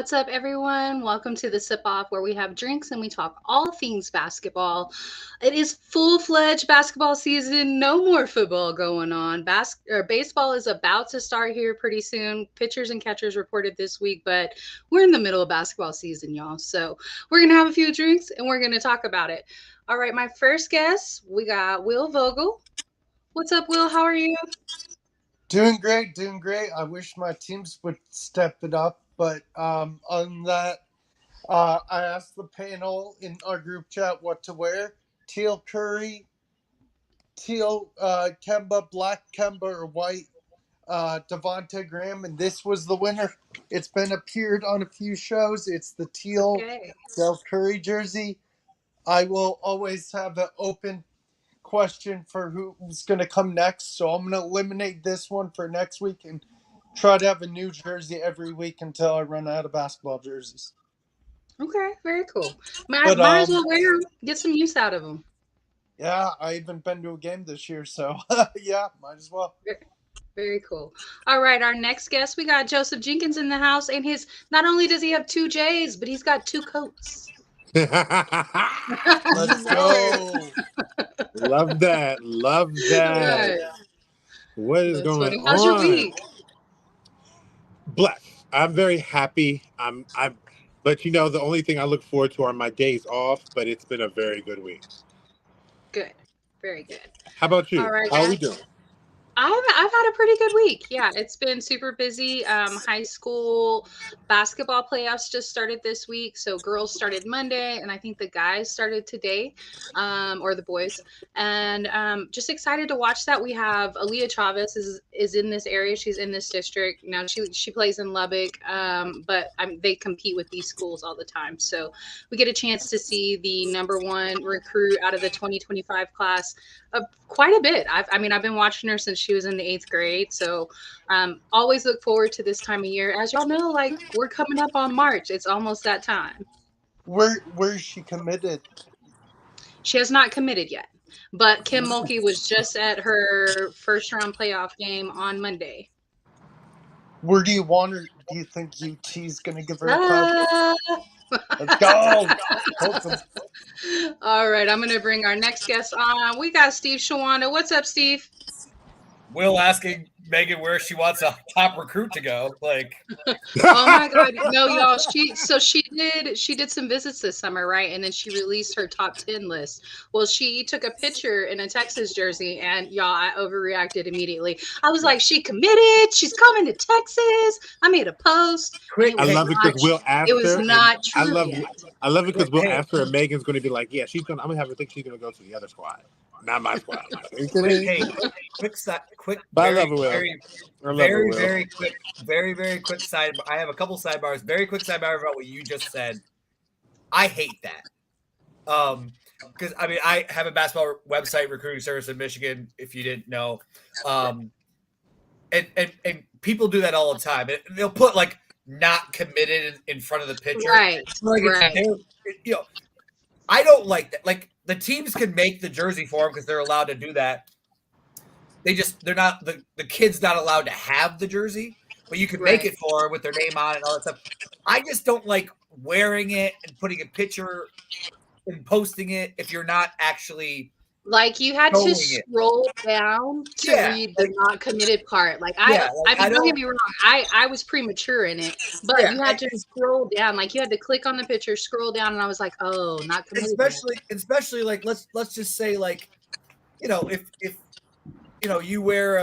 What's up, everyone? Welcome to the Sip Off, where we have drinks and we talk all things basketball. It is full-fledged basketball season. No more football going on. Baseball is about to start here pretty soon. Pitchers and catchers reported this week, but we're in the middle of basketball season, y'all. So we're gonna have a few drinks and we're gonna talk about it. All right, my first guest, we got Will Vogel. What's up, Will? How are you? Doing great, doing great. I wish my teams would step it up, but on that, I asked the panel in our group chat what to wear: teal curry, teal Kemba, black Kemba, or white Devonte Graham, and this was the winner. It's been appeared on a few shows. It's the teal Okay. Steph Curry jersey. I will always have an open question for who's going to come next. So I'm going to eliminate this one for next week and try to have a new jersey every week until I run out of basketball jerseys. Okay, very cool. Might But as well wear them. Get some use out of them. yeah, I haven't been to a game this year, so yeah, might as well. Very cool. All right, our next guest, we got Joseph Jenkins in the house, and his not only does he have two J's, but he's got two coats. Let's go. Love that. Love that. What is That's going funny. on? How's your week? Blessed. I'm very happy. But the only thing I look forward to are my days off, but it's been a very good week. Good. Very good. How about you? All right, How are we doing? I've had a pretty good week. Yeah, it's been super busy. High school basketball playoffs just started this week. So girls started Monday, and I think the guys started today, or the boys. And just excited to watch that. We have Aaliyah Chavez is in this area. She's in this district now. She plays in Lubbock, but they compete with these schools all the time. So we get a chance to see the number one recruit out of the 2025 class. Quite a bit. I've been watching her since she was in the 8th grade. So always look forward to this time of year. As y'all know, like we're coming up on March. It's almost that time. Where is she committed? She has not committed yet. But Kim Mulkey was just at her first round playoff game on Monday. Where do you want her? Do you think UT's going to give her a call? Let's go. All right, I'm going to bring our next guest on. We got Steve Shawanda. What's up, Steve? Will asking Megan where she wants a top recruit to go. Like, oh my God, no, y'all. She did some visits this summer, right? And then she released her top 10 list. Well, she took a picture in a Texas jersey, and y'all, I overreacted immediately. I was like, she committed. She's coming to Texas. I made a post. I love it because Will asked her. It was not true. I love it because Will asked her, and Megan's going to be like, yeah, I'm going to have her think she's going to go to the other squad. Not my squad. Very quick side. I have a couple sidebars. Very quick sidebar about what you just said. I hate that. Because I have a basketball website, recruiting service in Michigan. If you didn't know, and people do that all the time. They'll put like not committed in front of the picture, right? I don't like that. Like the teams can make the jersey for them because they're allowed to do that. They're not the kid's not allowed to have the jersey, but you can make it for them with their name on it and all that stuff. I just don't like wearing it and putting a picture and posting it if you're not actually like you had to scroll down to read the not committed part. Like don't get me wrong, I was premature in it, but you had to scroll down. Like you had to click on the picture, scroll down, and I was like, oh, not committed. Especially like let's just say like, if you wear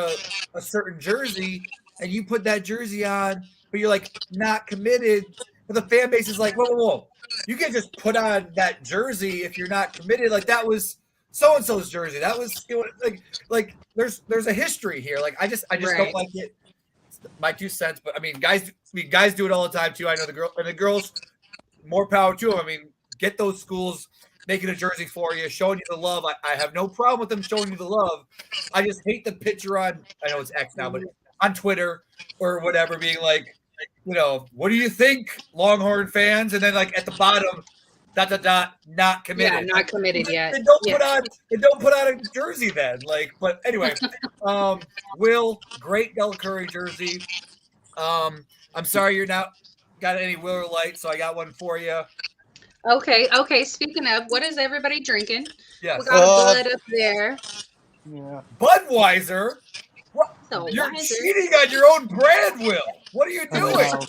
a certain jersey and you put that jersey on, but you're like not committed, but the fan base is like, whoa. You can't just put on that jersey if you're not committed. Like that was so-and-so's jersey. That was like there's a history here. Like I just don't like it. It's my 2 cents, but guys do it all the time too. I know the girls, more power to them. Get those schools making a jersey for you, showing you the love. I have no problem with them showing you the love. I just hate the picture on, I know it's X now, but on Twitter or whatever, being like, what do you think, Longhorn fans? And then like at the bottom, ... not committed. Yeah, not committed yet. And don't put on a jersey then. Like, but anyway, Will, great Del Curry jersey. I'm sorry you're not got any Willer Light, so I got one for you. Okay. Speaking of, what is everybody drinking? Yes. We got a Bud up there. Yeah. Budweiser? What? So You're Weiser. cheating on your own brand, Will. What are you I doing? know.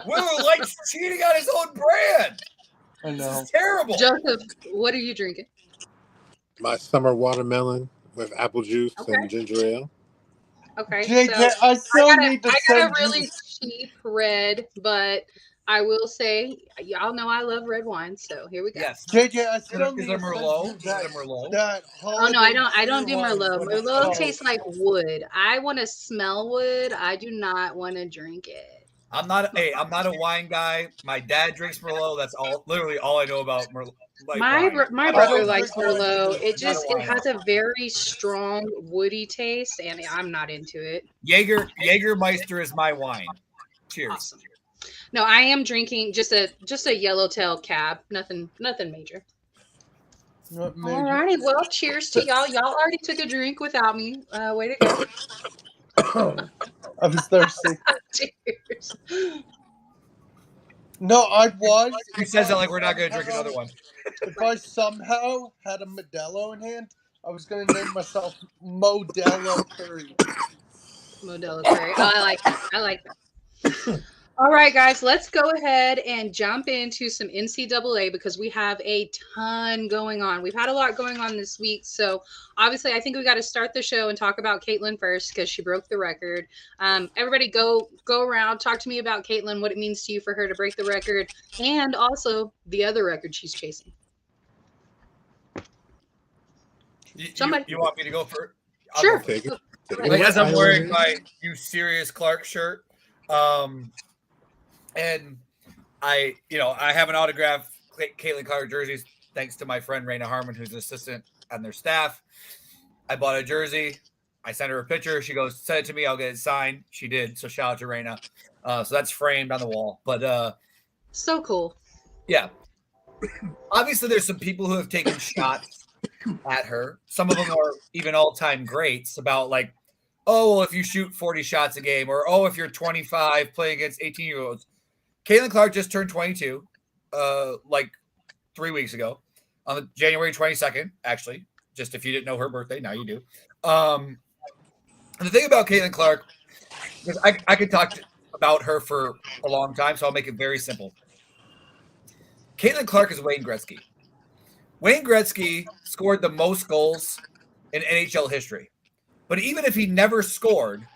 Willer Light's cheating on his own brand. I This know. is terrible. Joseph, what are you drinking? My summer watermelon with apple juice Okay. and ginger ale. Okay. JJ, So I still I need to got a send really you. cheap red, but I will say, y'all know I love red wine, so here we go. Yes. JJ, I Is still it need a to Merlot? send Is you it a Merlot? that Oh no, I holiday don't do cheer wine, Merlot. what it's Merlot called. tastes like wood. I want to smell wood. I do not want to drink it. I'm not a wine guy. My dad drinks Merlot. That's literally all I know about Merlot. My I brother don't likes drink wine Merlot. either. It has a very strong woody taste, and I'm not into it. Jägermeister is my wine. Cheers. Awesome. No, I am drinking just a yellowtail cab. Nothing major. Not major. All righty. Well, cheers to y'all. Y'all already took a drink without me. Way to go. I was thirsty. Cheers. No, I was. He says that like we're not going to drink another one. If I somehow had a Modelo in hand, I was going to name myself Modelo Curry. Modelo Curry. Oh, I like that. All right, guys, let's go ahead and jump into some NCAA because we have a ton going on. We've had a lot going on this week. So obviously, I think we got to start the show and talk about Caitlin first because she broke the record. Everybody go around, talk to me about Caitlin, what it means to you for her to break the record, and also the other record she's chasing. Somebody. You want me to go for? Sure. Take it. As I'm wearing my "You Serious Clark" shirt, and I have an autographed Caitlin Clark jerseys thanks to my friend Raina Harmon, who's an assistant on their staff. I bought a jersey. I sent her a picture. She goes, "Send it to me. I'll get it signed." She did. So shout out to Raina. So that's framed on the wall. But so cool. Yeah. Obviously, there's some people who have taken shots at her. Some of them are even all-time greats about like, oh, well, if you shoot 40 shots a game, or oh, if you're 25 playing against 18-year-olds. Caitlin Clark just turned 22, like 3 weeks ago, on January 22nd, actually. Just if you didn't know her birthday, now you do. And the thing about Caitlin Clark, because I could talk about her for a long time, so I'll make it very simple. Caitlin Clark is Wayne Gretzky. Wayne Gretzky scored the most goals in NHL history. But even if he never scored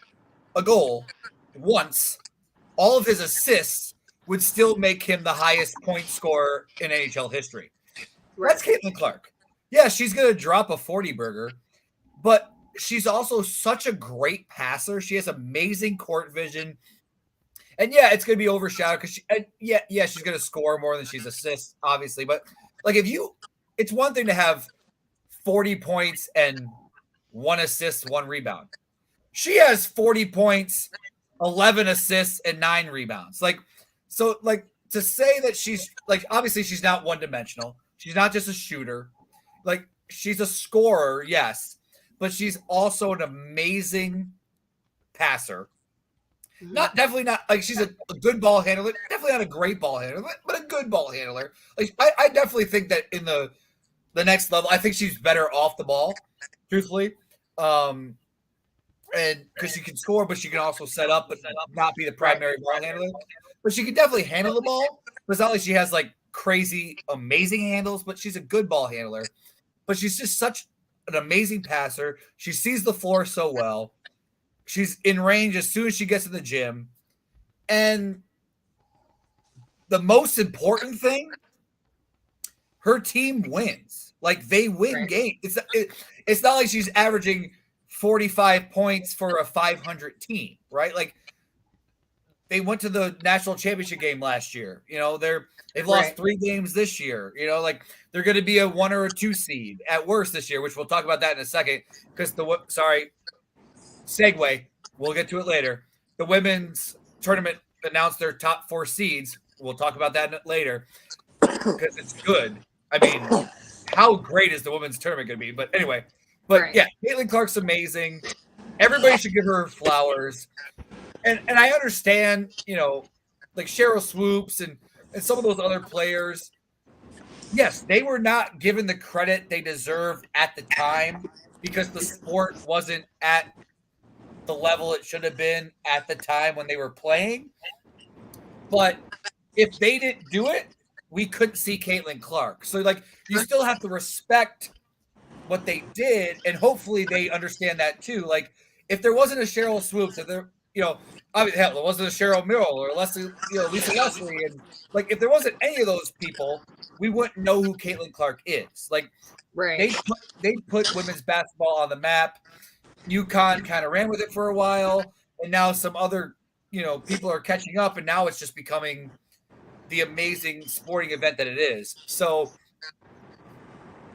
a goal once, all of his assists would still make him the highest point scorer in NHL history. Right. That's Caitlin Clark. Yeah, she's going to drop a 40 burger, but she's also such a great passer. She has amazing court vision. And yeah, it's going to be overshadowed because she's going to score more than she's assists, obviously. But like it's one thing to have 40 points and 1 assist, 1 rebound. She has 40 points, 11 assists, and 9 rebounds. So to say that she's like, obviously she's not one-dimensional. She's not just a shooter. Like, she's a scorer, yes, but she's also an amazing passer. Definitely not like she's a good ball handler. Definitely not a great ball handler, but a good ball handler. Like I definitely think that in the next level, I think she's better off the ball, truthfully. And because she can score, but she can also set up, but not be the primary ball handler. But she can definitely handle the ball. But it's not like she has like crazy, amazing handles, but she's a good ball handler. But she's just such an amazing passer. She sees the floor so well. She's in range as soon as she gets in the gym. And the most important thing, her team wins. Like, they win games. It's not like she's averaging 45 points for a 500 team, right? Like, they went to the national championship game last year. You know, they've lost 3 games this year. You know, like, they're going to be a 1 or a 2 seed at worst this year, which we'll talk about that in a second. Because segue. We'll get to it later. The women's tournament announced their top 4 seeds. We'll talk about that later because it's good. I mean, how great is the women's tournament going to be? But anyway, yeah, Caitlin Clark's amazing. Everybody should give her flowers. And I understand, you know, like Cheryl Swoops and some of those other players, yes, they were not given the credit they deserved at the time because the sport wasn't at the level it should have been at the time when they were playing. But if they didn't do it, we couldn't see Caitlin Clark. So, like, you still have to respect what they did, and hopefully they understand that too. Like, if there wasn't a Cheryl Swoops, if there, I mean, hell, there wasn't a Cheryl Merrill or Leslie, Lisa Leslie, and like, if there wasn't any of those people, we wouldn't know who Caitlin Clark is. Like, Right. they put women's basketball on the map. UConn kind of ran with it for a while, and now some other, people are catching up, and now it's just becoming the amazing sporting event that it is. So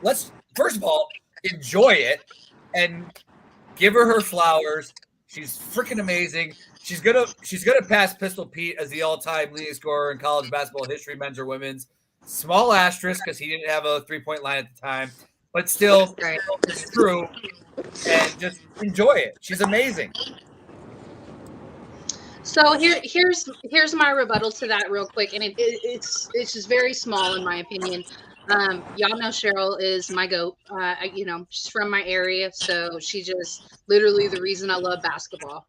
let's, first of all, enjoy it and give her flowers. She's freaking amazing. She's gonna pass Pistol Pete as the all-time leading scorer in college basketball history, men's or women's. Small asterisk because he didn't have a 3-point line at the time, but still, Right. it's true. And just enjoy it. She's amazing. So here's my rebuttal to that real quick, and it's just very small in my opinion. Y'all know Cheryl is my goat. She's from my area, so she just literally the reason I love basketball.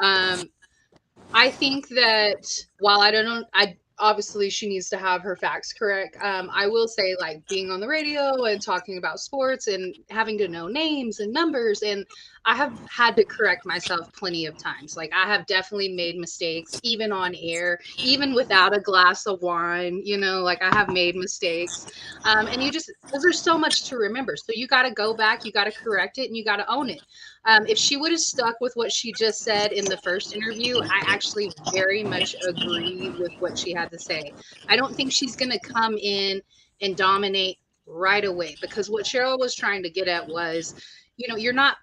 I think that while I obviously she needs to have her facts correct. I will say, like, being on the radio and talking about sports and having to know names and numbers, and I have had to correct myself plenty of times. Like, I have definitely made mistakes, even on air, even without a glass of wine. Like, I have made mistakes, and because there's so much to remember, so you got to go back, you got to correct it, and you got to own it. If she would have stuck with what she just said in the first interview, I actually very much agree with what she had to say. I don't think she's going to come in and dominate right away, because what Cheryl was trying to get at was, you're not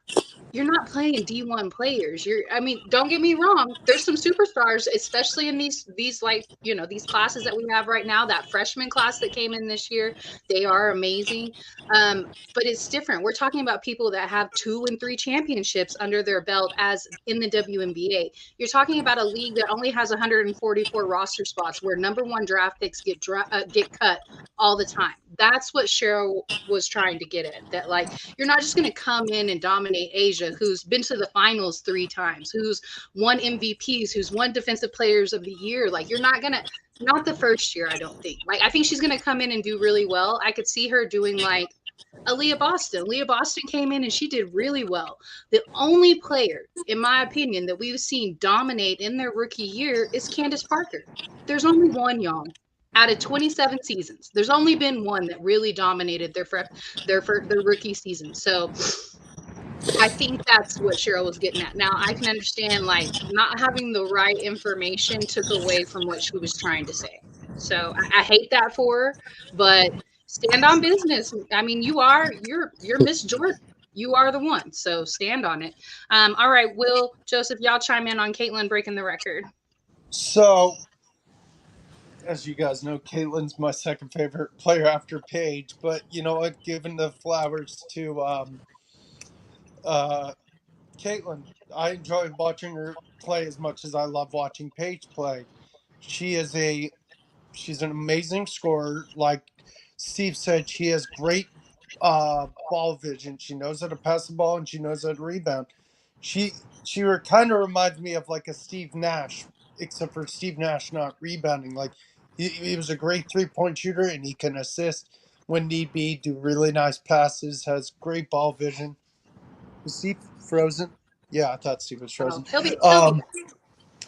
playing D1 players. Don't get me wrong. There's some superstars, especially in these like, these classes that we have right now, that freshman class that came in this year. They are amazing. But it's different. We're talking about people that have 2 and 3 championships under their belt as in the WNBA. You're talking about a league that only has 144 roster spots where number 1 draft picks get cut all the time. That's what Cheryl was trying to get at. That, like, you're not just going to come in and dominate Asia, who's been to the finals 3 times, who's won MVPs, who's won defensive players of the year. Like, you're not going to, not the first year, I don't think. Like, I think she's going to come in and do really well. I could see her doing like Aaliyah Boston. Aaliyah Boston came in and she did really well. The only player, in my opinion, that we've seen dominate in their rookie year is Candace Parker. There's only one, y'all. Out of 27 seasons, there's only been one that really dominated their rookie season. So I think that's what Cheryl was getting at. Now, I can understand, like, not having the right information took away from what she was trying to say. So I hate that for her, but stand on business. I mean, you're Miss Jordan. You are the one. So stand on it. All right, Will, Joseph, y'all chime in on Caitlin breaking the record. So, as you guys know, Caitlin's my second favorite player after Paige. But you know what? Giving the flowers to Caitlin, I enjoy watching her play as much as I love watching Paige play. She's an amazing scorer. Like Steve said, she has great ball vision. She knows how to pass the ball and she knows how to rebound. She kind of reminds me of like a Steve Nash, except for Steve Nash not rebounding. Like he was a great 3-point shooter and he can assist when need be, do really nice passes, has great ball vision. Was Steve frozen? Yeah, I thought Steve was frozen. He'll be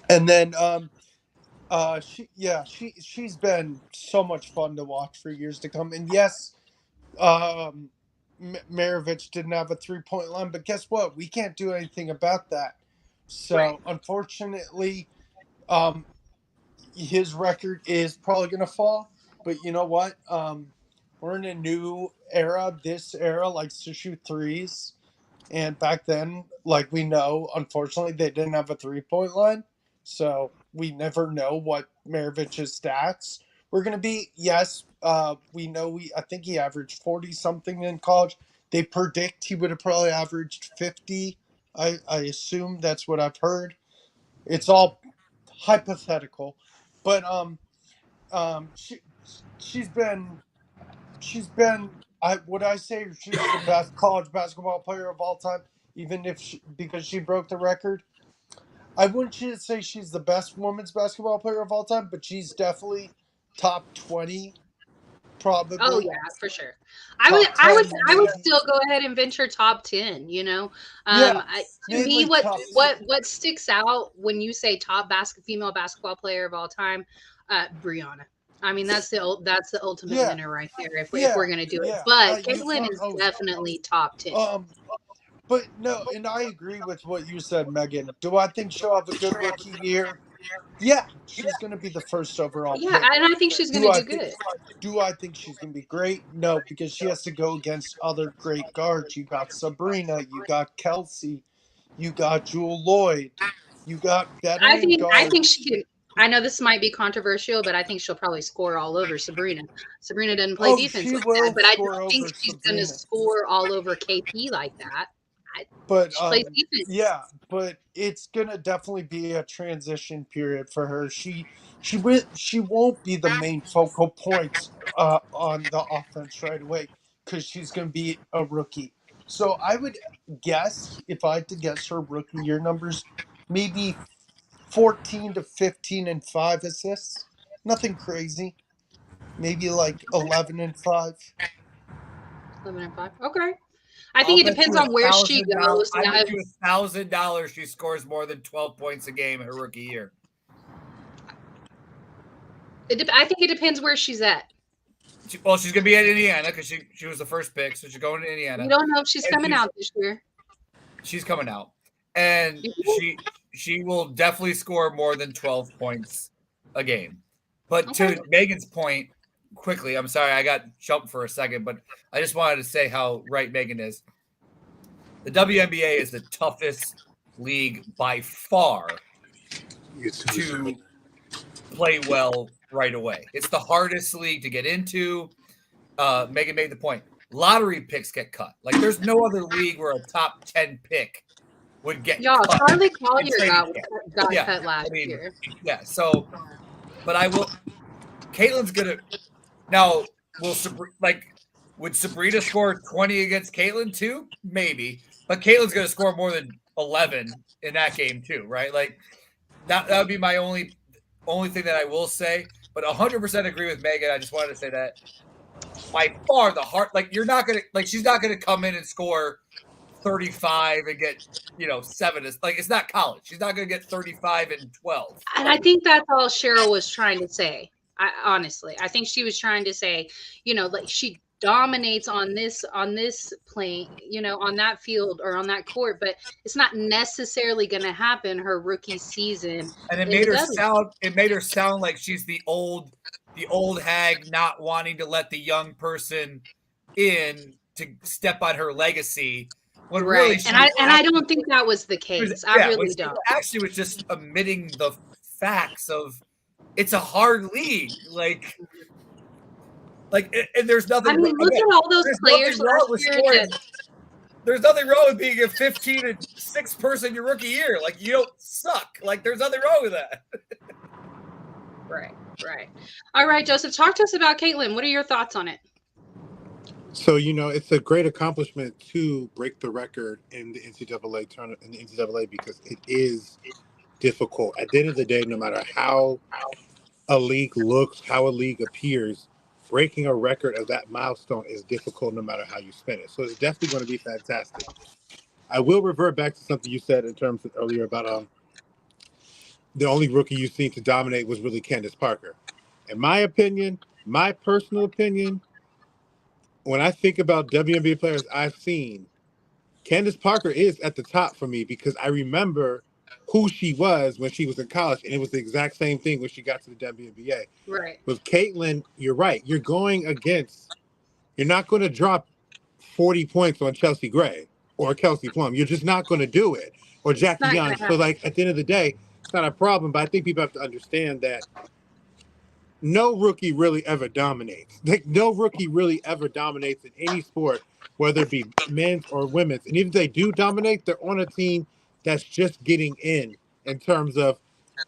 and then she's been so much fun to watch for years to come. And yes, Maravich didn't have a 3-point line, but guess what? We can't do anything about that. So Right. Unfortunately, his record is probably going to fall. But you know what? We're in a new era. This era likes to shoot threes. And back then, like we know, unfortunately, they didn't have a 3-point line. So we never know what Maravich's stats were going to be. Yes, we know I think he averaged 40-something in college. They predict he would have probably averaged 50. I assume that's what I've heard. It's all hypothetical. But she's been would I say she's the best college basketball player of all time, even if because she broke the record. I wouldn't say she's the best women's basketball player of all time, but she's definitely top 20, probably. Oh yeah, for sure. Top I 10, would maybe. still go ahead and venture top 10, Yeah, To me, mainly top 10. what sticks out when you say top female basketball player of all time, Brianna. I mean, that's the ultimate Yeah, winner right there if yeah, we're gonna do it. yeah. But You Caitlin can't. is Oh, definitely top 10. but no, and I agree with what you said, Megan. Do I think she'll have a good rookie year? Yeah, she's going to be the first overall Yeah, pick. and I think she's Do gonna I do think? good. Do I think she's going to be great? No, because she has to go against other great guards. You got Sabrina, you got Kelsey, you got Jewel Lloyd, you got veteran I think guards. she can. I know this might be controversial, but I think she'll probably score all over Sabrina. Sabrina doesn't play Oh, defense she like that, will but I score don't think over she's going to Sabrina. score all over KP like that. But She plays defense. yeah, but it's gonna definitely be a transition period for her. She won't be the main focal point on the offense right away because she's gonna be a rookie. So I would guess, if I had to guess her rookie year numbers, maybe 14 to 15 and 5 assists. Nothing crazy. Maybe like 11 and 5. 11 and 5. Okay. I I'll think it bet depends you on where she $1,000. goes. I Now, bet you $1,000 she scores more than 12 points a game her rookie year. I think it depends where she's at. Well, she's gonna be at Indiana because she was the first pick, so she's going to Indiana. We don't know if she's coming out this year. She's coming out, and she will definitely score more than 12 points a game. But Okay. to Megan's point, quickly, I'm sorry I got jumped for a second, but I just wanted to say how right Megan is. The WNBA is the toughest league by far to play well right away. It's the hardest league to get into. Megan made the point. Lottery picks get cut. Like there's no other league where a top 10 pick would get cut. Charlie Collier got cut last year. Yeah, so but Caitlin's gonna now would Sabrina score 20 against Caitlin too? Maybe. But Caitlin's gonna score more than 11 in that game too, right? Like that would be my only thing that I will say. But 100% agree with Megan. I just wanted to say that by far the hard, you're not gonna she's not gonna come in and score 35 and get 7. It's not college. She's not gonna get 35 and 12. And I think that's all Cheryl was trying to say. Honestly, I think she was trying to say, she dominates on this plane, on that field or on that court, but it's not necessarily going to happen her rookie season. And it made her sound like she's the old hag not wanting to let the young person in to step on her legacy. When really, I don't think that was the case. I really don't. Actually, was just admitting the facts of it's a hard league. And there's nothing. I mean, look at all those players last year. There's nothing wrong with being a 15 and 6 person your rookie year. You don't suck. There's nothing wrong with that. Right. All right, Joseph, talk to us about Caitlin. What are your thoughts on it? So, it's a great accomplishment to break the record in the NCAA tournament, because it is difficult. At the end of the day, no matter how a league looks, how a league appears, breaking a record of that milestone is difficult no matter how you spin it. So it's definitely going to be fantastic. I will revert back to something you said in terms of earlier about the only rookie you've seen to dominate was really Candace Parker. In my opinion, my personal opinion, when I think about WNBA players I've seen, Candace Parker is at the top for me because I remember who she was when she was in college, and it was the exact same thing when she got to the WNBA. Right. With Caitlin, you're right. You're not going to drop 40 points on Chelsea Gray or Kelsey Plum. You're just not going to do it. Or Jackie Young. So, at the end of the day, it's not a problem, but I think people have to understand that no rookie really ever dominates. No rookie really ever dominates in any sport, whether it be men's or women's. And even if they do dominate, they're on a team that's just getting in terms of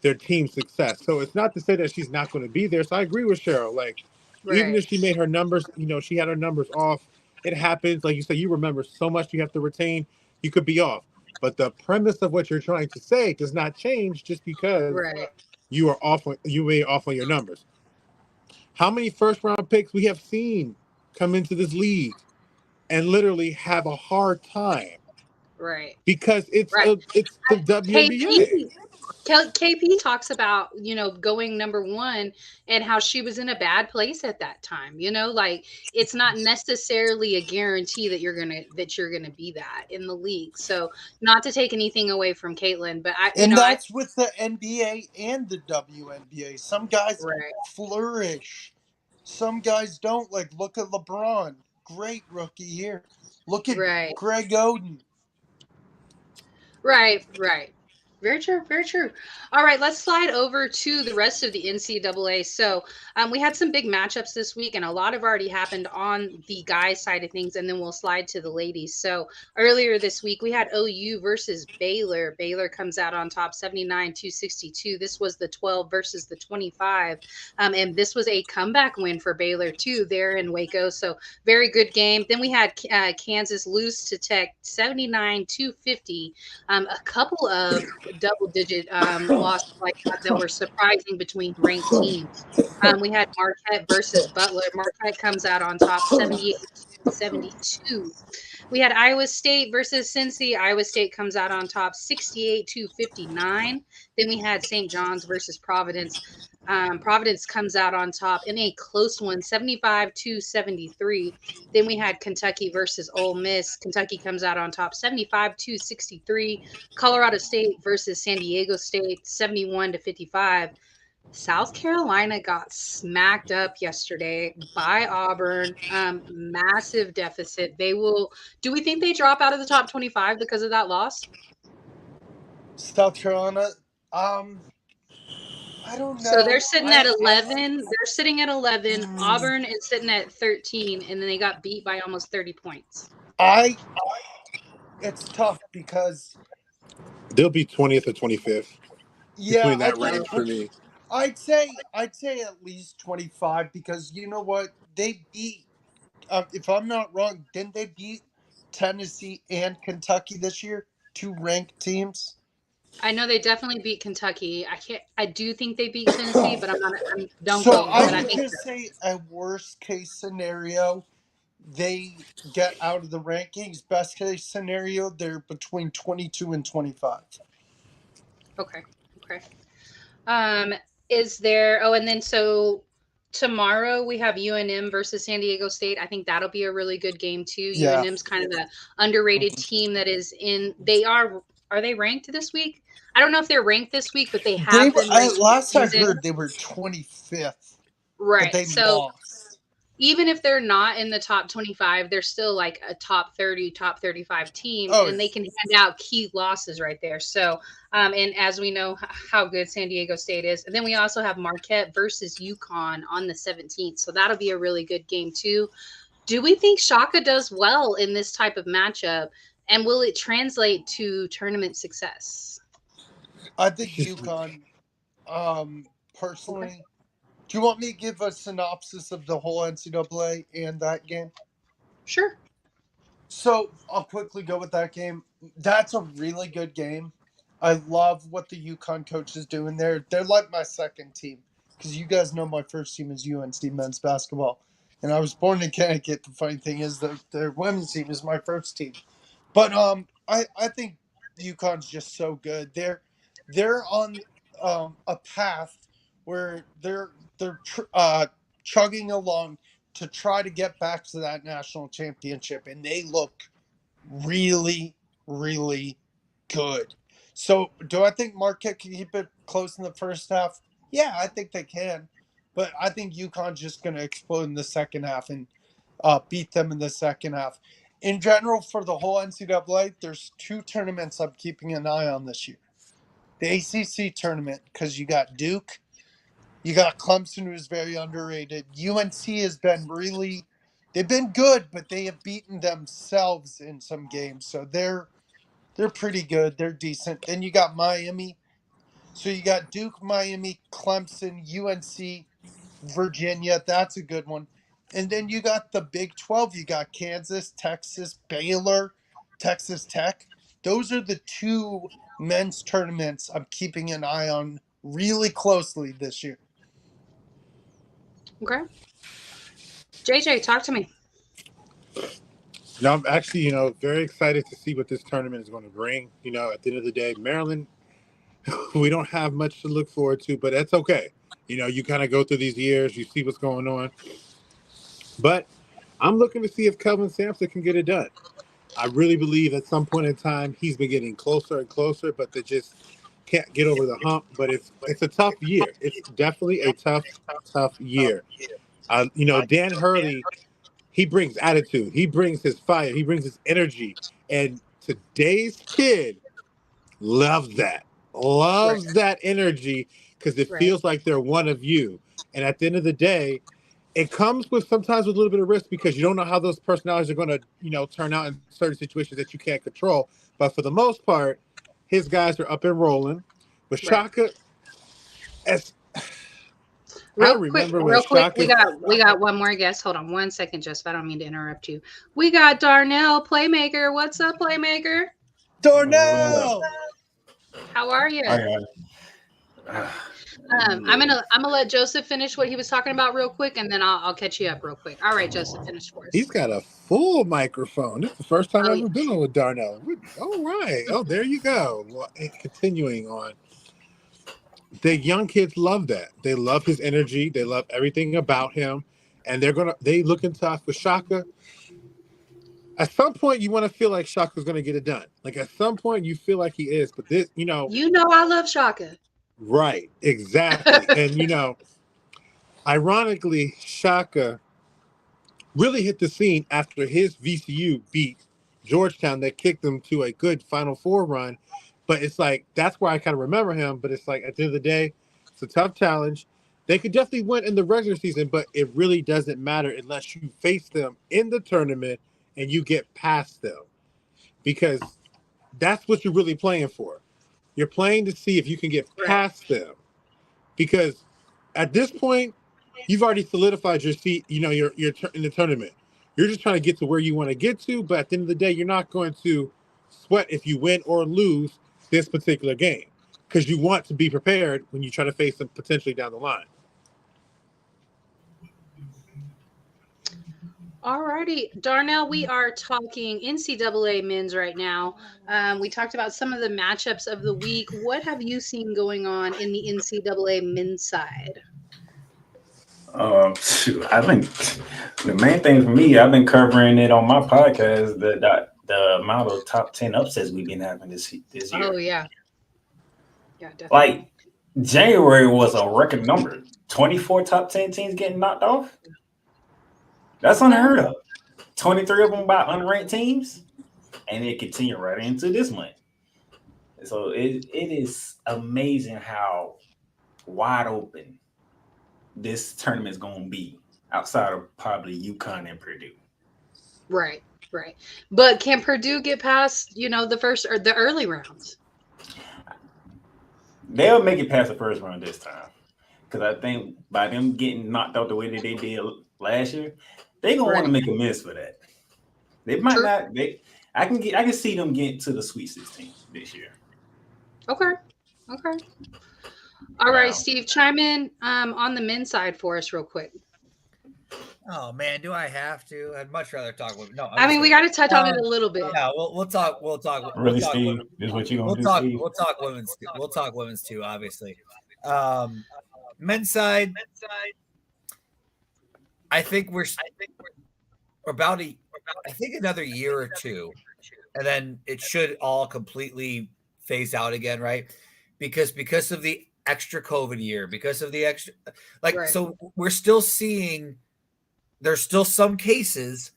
their team's success. So it's not to say that she's not going to be there. So I agree with Cheryl. Like, even Right. if she made her numbers, she had her numbers off. It happens. Like you said, you remember so much you have to retain. You could be off. But the premise of what you're trying to say does not change just because Right. you may off on your numbers. How many first round picks we have seen come into this league and literally have a hard time Right. because Right. it's the WNBA. KP KP talks about, going number one and how she was in a bad place at that time. Like it's not necessarily a guarantee that you're gonna be that in the league. So not to take anything away from Caitlin, but And that's with the NBA and the WNBA. Some guys right, flourish. Some guys don't. Like, look at LeBron. Great rookie year. Look at right. Greg Oden. Right. Very true. Very true. All right, let's slide over to the rest of the NCAA. So, we had some big matchups this week, and a lot have already happened on the guys' side of things, and then we'll slide to the ladies. So, earlier this week, we had OU versus Baylor. Baylor comes out on top 79-62. This was the 12 versus the 25. And this was a comeback win for Baylor, too, there in Waco. So, very good game. Then we had Kansas lose to Tech 79-50. A couple of double-digit losses like that were surprising between ranked teams. We had Marquette versus Butler. Marquette comes out on top 78-72. We had Iowa State versus Cincy. Iowa State comes out on top 68-59. Then we had St. John's versus Providence. Providence comes out on top in a close one, 75-73. Then we had Kentucky versus Ole Miss. Kentucky comes out on top, 75-63. Colorado State versus San Diego State, 71-55. South Carolina got smacked up yesterday by Auburn. Massive deficit. Do we think they drop out of the top 25 because of that loss? South Carolina, I don't know. So they're sitting at 11. They're sitting at 11. Auburn is sitting at 13, and then they got beat by almost 30 points. It's tough because they'll be 20th or 25th. Yeah, between that range for me. I'd say at least 25 because you know what? They beat, if I'm not wrong, didn't they beat Tennessee and Kentucky this year? Two ranked teams. I know they definitely beat Kentucky. I do think they beat Tennessee, but don't So quote me. I But I would think just say a worst case scenario, they get out of the rankings. Best case scenario, they're between 22 and 25. Okay. Is there? Oh, and then so tomorrow we have UNM versus San Diego State. I think that'll be a really good game too. Yeah. UNM's kind of an underrated team that is in. They are they ranked this week? I don't know if they're ranked this week, but they have been ranked. Last I heard, they were 25th. Right. But they so lost. Even if they're not in the top 25, they're still like a top 30, top 35 team, and they can hand out key losses right there. So, and as we know how good San Diego State is, and then we also have Marquette versus UConn on the 17th. So that'll be a really good game too. Do we think Shaka does well in this type of matchup, and will it translate to tournament success? I think UConn, personally. Do you want me to give a synopsis of the whole NCAA and that game? Sure. So I'll quickly go with that game. That's a really good game. I love what the UConn coach is doing there. They're like my second team because you guys know my first team is UNC men's basketball. And I was born in Connecticut. The funny thing is that their women's team is my first team. But I think UConn's just so good. They're on a path where they're chugging along to try to get back to that national championship, and they look really, really good. So, do I think Marquette can keep it close in the first half? Yeah, I think they can, but I think UConn's just going to explode in the second half and beat them in the second half. In general, for the whole NCAA, there's two tournaments I'm keeping an eye on this year. The ACC tournament, because you got Duke. You got Clemson, who's very underrated. UNC has been they've been good, but they have beaten themselves in some games. So they're pretty good. They're decent. Then you got Miami. So you got Duke, Miami, Clemson, UNC, Virginia. That's a good one. And then you got the Big 12. You got Kansas, Texas, Baylor, Texas Tech. Those are the two men's tournaments I'm keeping an eye on really closely this year. Okay. JJ, talk to me. No, I'm actually, very excited to see what this tournament is going to bring. At the end of the day, Maryland, we don't have much to look forward to, but that's okay. You kind of go through these years, you see what's going on. But I'm looking to see if Kelvin Sampson can get it done. I really believe at some point in time he's been getting closer and closer, but they just can't get over the hump. But it's a tough year. It's definitely a tough year. Dan Hurley, he brings attitude. He brings his fire. He brings his energy. And today's kid loves that. Loves that energy because it feels like they're one of you. And at the end of the day, it comes with sometimes with a little bit of risk because you don't know how those personalities are going to, turn out in certain situations that you can't control. But for the most part, his guys are up and rolling. But Shaka, Real quick, we got one more guest. Hold on one second, Joseph. I don't mean to interrupt you. We got Darnell, Playmaker. What's up, Playmaker? Darnell, how are you? I'm gonna let Joseph finish what he was talking about real quick, and then I'll catch you up real quick. All right, Joseph, finish for us. He's got a full microphone. This is the first time I've ever been on with Darnell. All right. Oh, there you go. Well, continuing on. The young kids love that. They love his energy. They love everything about him, and they looking tough with Shaka. At some point, you want to feel like Shaka's going to get it done. Like at some point, you feel like he is. But this, I love Shaka. Right, exactly. And, ironically, Shaka really hit the scene after his VCU beat Georgetown that kicked them to a good Final Four run. But it's like, that's where I kind of remember him. But it's like, at the end of the day, it's a tough challenge. They could definitely win in the regular season, but it really doesn't matter unless you face them in the tournament and you get past them. Because that's what you're really playing for. You're playing to see if you can get past them, because at this point, you've already solidified your seat. You're in the tournament. You're just trying to get to where you want to get to, but at the end of the day, you're not going to sweat if you win or lose this particular game because you want to be prepared when you try to face them potentially down the line. All righty, Darnell, we are talking NCAA men's right now. We talked about some of the matchups of the week. What have you seen going on in the NCAA men's side? I think the main thing for me, I've been covering it on my podcast, the amount of top 10 upsets we've been having this year. Oh, yeah. Yeah, definitely. Like, January was a record number. 24 top 10 teams getting knocked off. That's unheard of. 23 of them by unranked teams, and it continued right into this month. So it is amazing how wide open this tournament is going to be outside of probably UConn and Purdue. Right. But can Purdue get past, the first or the early rounds? They'll make it past the first round this time, because I think by them getting knocked out the way that they did last year, they're gonna want to make a miss for that. They might not. I can see them getting to the Sweet 16 this year. Okay. All right, Steve, chime in on the men's side for us real quick. Oh man, do I have to? I'd much rather talk with. No, I mean, we got to touch on it a little bit. Yeah, we'll talk. Really, Steve, this is what you gonna do. We'll talk women's. We'll talk women's too, obviously. Men's side. I think we're about another year or two, and then it should all completely phase out again, right? Because of the extra COVID year, because of the extra, so we're still seeing. There's still some cases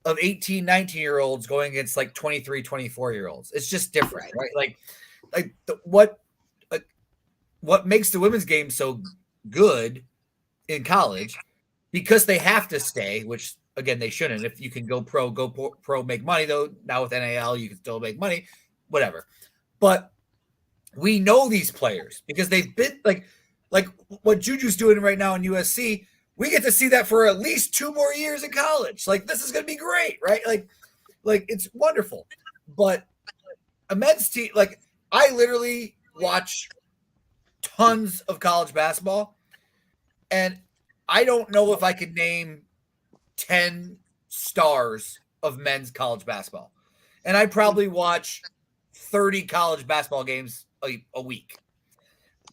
of 18, 19-year-olds going against like 23, 24-year-olds. It's just different, right? What makes the women's game so good in college, because they have to stay, which again, they shouldn't. If you can go pro, make money though. Now with NAL, you can still make money, whatever. But we know these players because they've been like what Juju's doing right now in USC. We get to see that for at least 2 more years in college. Like, this is going to be great, right? Like it's wonderful. But a men's team, like, I literally watch tons of college basketball, and I don't know if I could name 10 stars of men's college basketball. And I probably watch 30 college basketball games a week.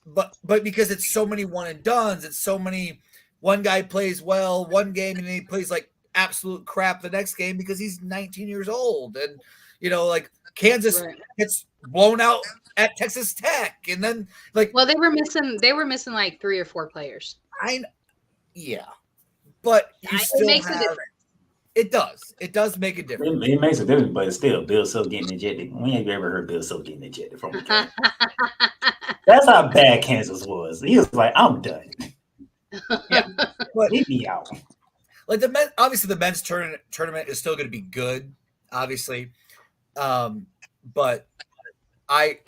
But because it's so many one and dones, it's so many, one guy plays well one game and then he plays like absolute crap the next game because he's 19 years old. And, like Kansas gets blown out at Texas Tech. And then well, they were missing like 3 or 4 players. But you still makes a difference. It does. It does make a difference. It makes a difference, but it's still Bill Self getting ejected. When have you ever heard Bill Self getting ejected from the game? That's how bad Kansas was. He was like, I'm done. But leave me out. Like obviously the men's tournament is still going to be good, obviously. But I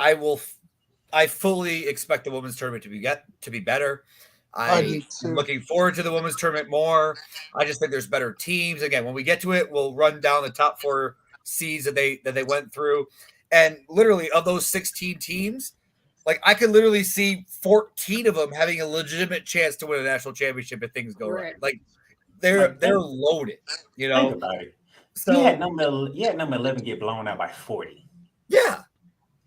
fully expect the women's tournament to be better. I'm looking forward to the women's tournament more. I just think there's better teams. Again, when we get to it, we'll run down the top 4 seeds that they went through. And literally of those 16 teams, like I could literally see 14 of them having a legitimate chance to win a national championship if things go right. Like they're loaded, Think about it. So you had number 11 get blown out by 40. Yeah.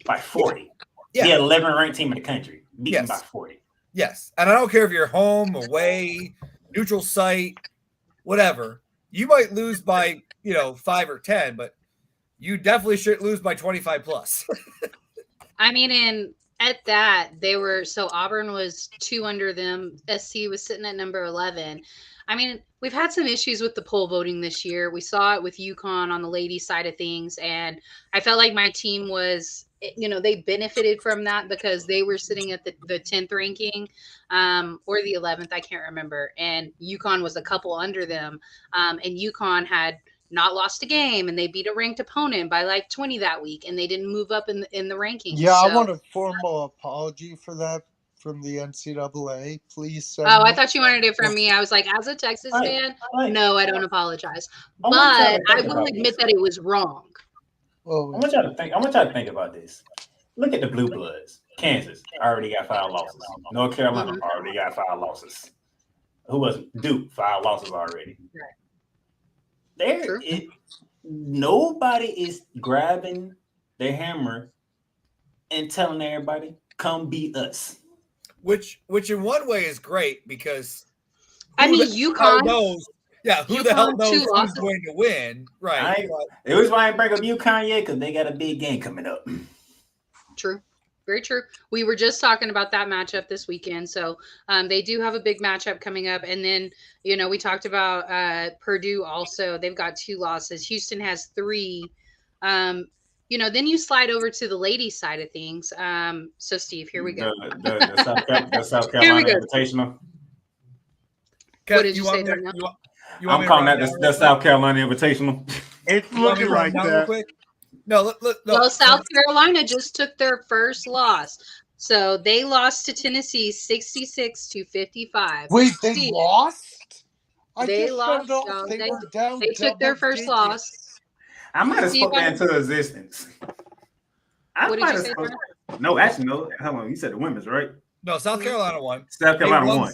By 40. Yeah. The 11th ranked team in the country beaten by 40. Yes. And I don't care if you're home, away, neutral site, whatever. You might lose by, 5 or 10, but you definitely should lose by 25 plus. I mean, at that, Auburn was 2 under them. SC was sitting at number 11. I mean, we've had some issues with the poll voting this year. We saw it with UConn on the ladies' side of things. And I felt like my team was, they benefited from that because they were sitting at the 10th ranking or the 11th. I can't remember. And UConn was a couple under them. And UConn had not lost a game, and they beat a ranked opponent by like 20 that week, and they didn't move up in the rankings. Yeah, I want a formal apology for that from the NCAA. Please. I thought you wanted it from me. I was like, as a Texas fan, no, I don't apologize. But I will admit that it was wrong. I want y'all to think about this. Look at the Blue Bloods. Kansas already got 5 losses. North Carolina already got 5 losses. Who was it? Duke, 5 losses already. Right. Nobody is grabbing their hammer and telling everybody, come beat us. Which in one way is great because UConn knows. Yeah, who the hell knows who's going to win? Right. It was why I bring up UConn yet, because they got a big game coming up. True. Very true. We were just talking about that matchup this weekend. So they do have a big matchup coming up. And then, we talked about Purdue also. They've got 2 losses. Houston has 3. Then you slide over to the ladies' side of things. So, Steve, here we go. The South Carolina Invitational. What did you say there? I'm calling that the South Carolina Invitational. It's looking like that. No. Well, South Carolina just took their first loss. So they lost to Tennessee 66-55. Wait, they lost? They lost. They took their first loss. I might have spoken that into existence. What did you say? No, actually, no. Hold on. You said the women's, right? No, South Carolina won. South Carolina won.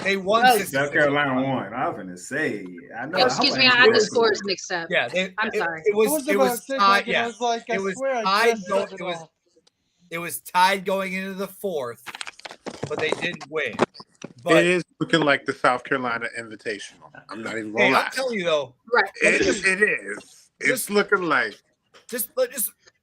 They won. South Carolina won. I was going to say. I know. Excuse me, I had the scores mixed up. Yeah, I'm sorry. It was tied. Yeah, it was tied going into the 4th, but they didn't win. But it is looking like the South Carolina Invitational. I'm not even going to lie. I'm telling you though, right? It is. It's looking like. Just.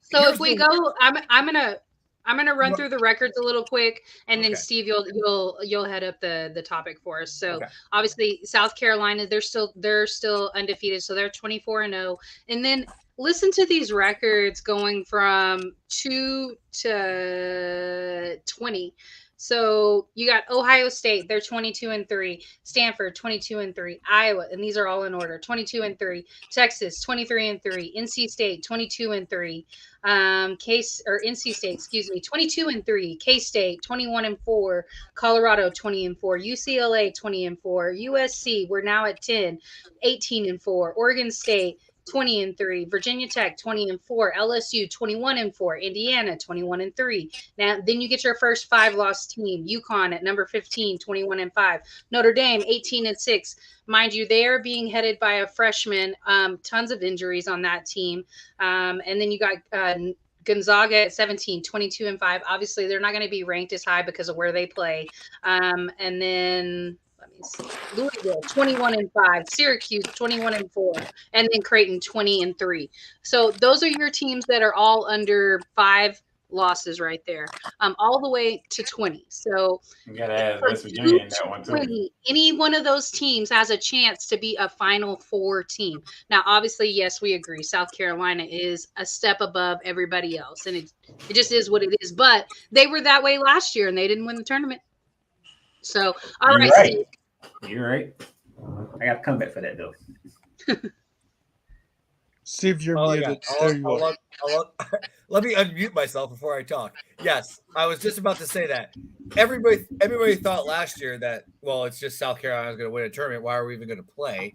So if we go, I'm gonna run through the records a little quick, and then Steve, you'll head up the topic for us. So obviously South Carolina, they're still undefeated, so they're 24-0. And then listen to these records going from 2 to 20. So you got Ohio State, they're 22-3, Stanford 22-3, Iowa, and these are all in order, 22-3, Texas 23-3, NC State 22-3, NC State, excuse me, 22-3, K State 21-4, Colorado 20-4, UCLA 20-4, USC, we're now at 10, 18-4, Oregon State 20-3, Virginia Tech 20-4, LSU 21-4, Indiana 21-3. Now then you get your first 5-loss team, UConn at number 15, 21-5, Notre Dame 18-6. Mind you, they are being headed by a freshman. Tons of injuries on that team, and then you got Gonzaga at 17, 22-5. Obviously, they're not going to be ranked as high because of where they play. And then let me see, Louisville 21-5, Syracuse 21-4, and then Creighton 20-3. So those are your teams that are all under 5 losses right there, all the way to 20. So you gotta add West Virginia in that one too. Any one of those teams has a chance to be a Final Four team. Now, obviously, yes, we agree. South Carolina is a step above everybody else, and it just is what it is. But they were that way last year, and they didn't win the tournament. So, all right, Steve. You're right. I got to come back for that, though. Steve, you're muted. Let me unmute myself before I talk. Yes, I was just about to say that. Everybody thought last year that, well, it's just South Carolina is going to win a tournament. Why are we even going to play?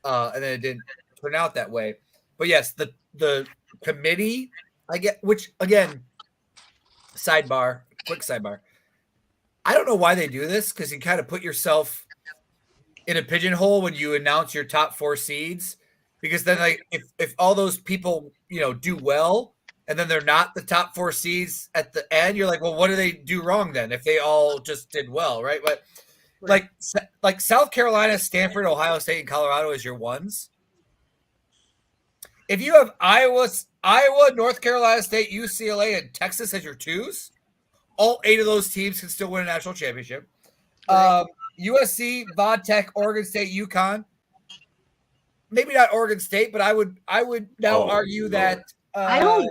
And then it didn't turn out that way. But yes, the committee, I get, which again, quick sidebar. I don't know why they do this, because you kind of put yourself in a pigeonhole when you announce your top 4 seeds. Because then, like, if all those people, do well, and then they're not the top 4 seeds at the end, you're like, well, what do they do wrong then if they all just did well, right? But like South Carolina, Stanford, Ohio State, and Colorado is your ones. If you have Iowa, North Carolina State, UCLA, and Texas as your 2s, all 8 of those teams can still win a national championship. Right. USC, Vodtech, Oregon State, UConn. Maybe not Oregon State, but I would now argue that I don't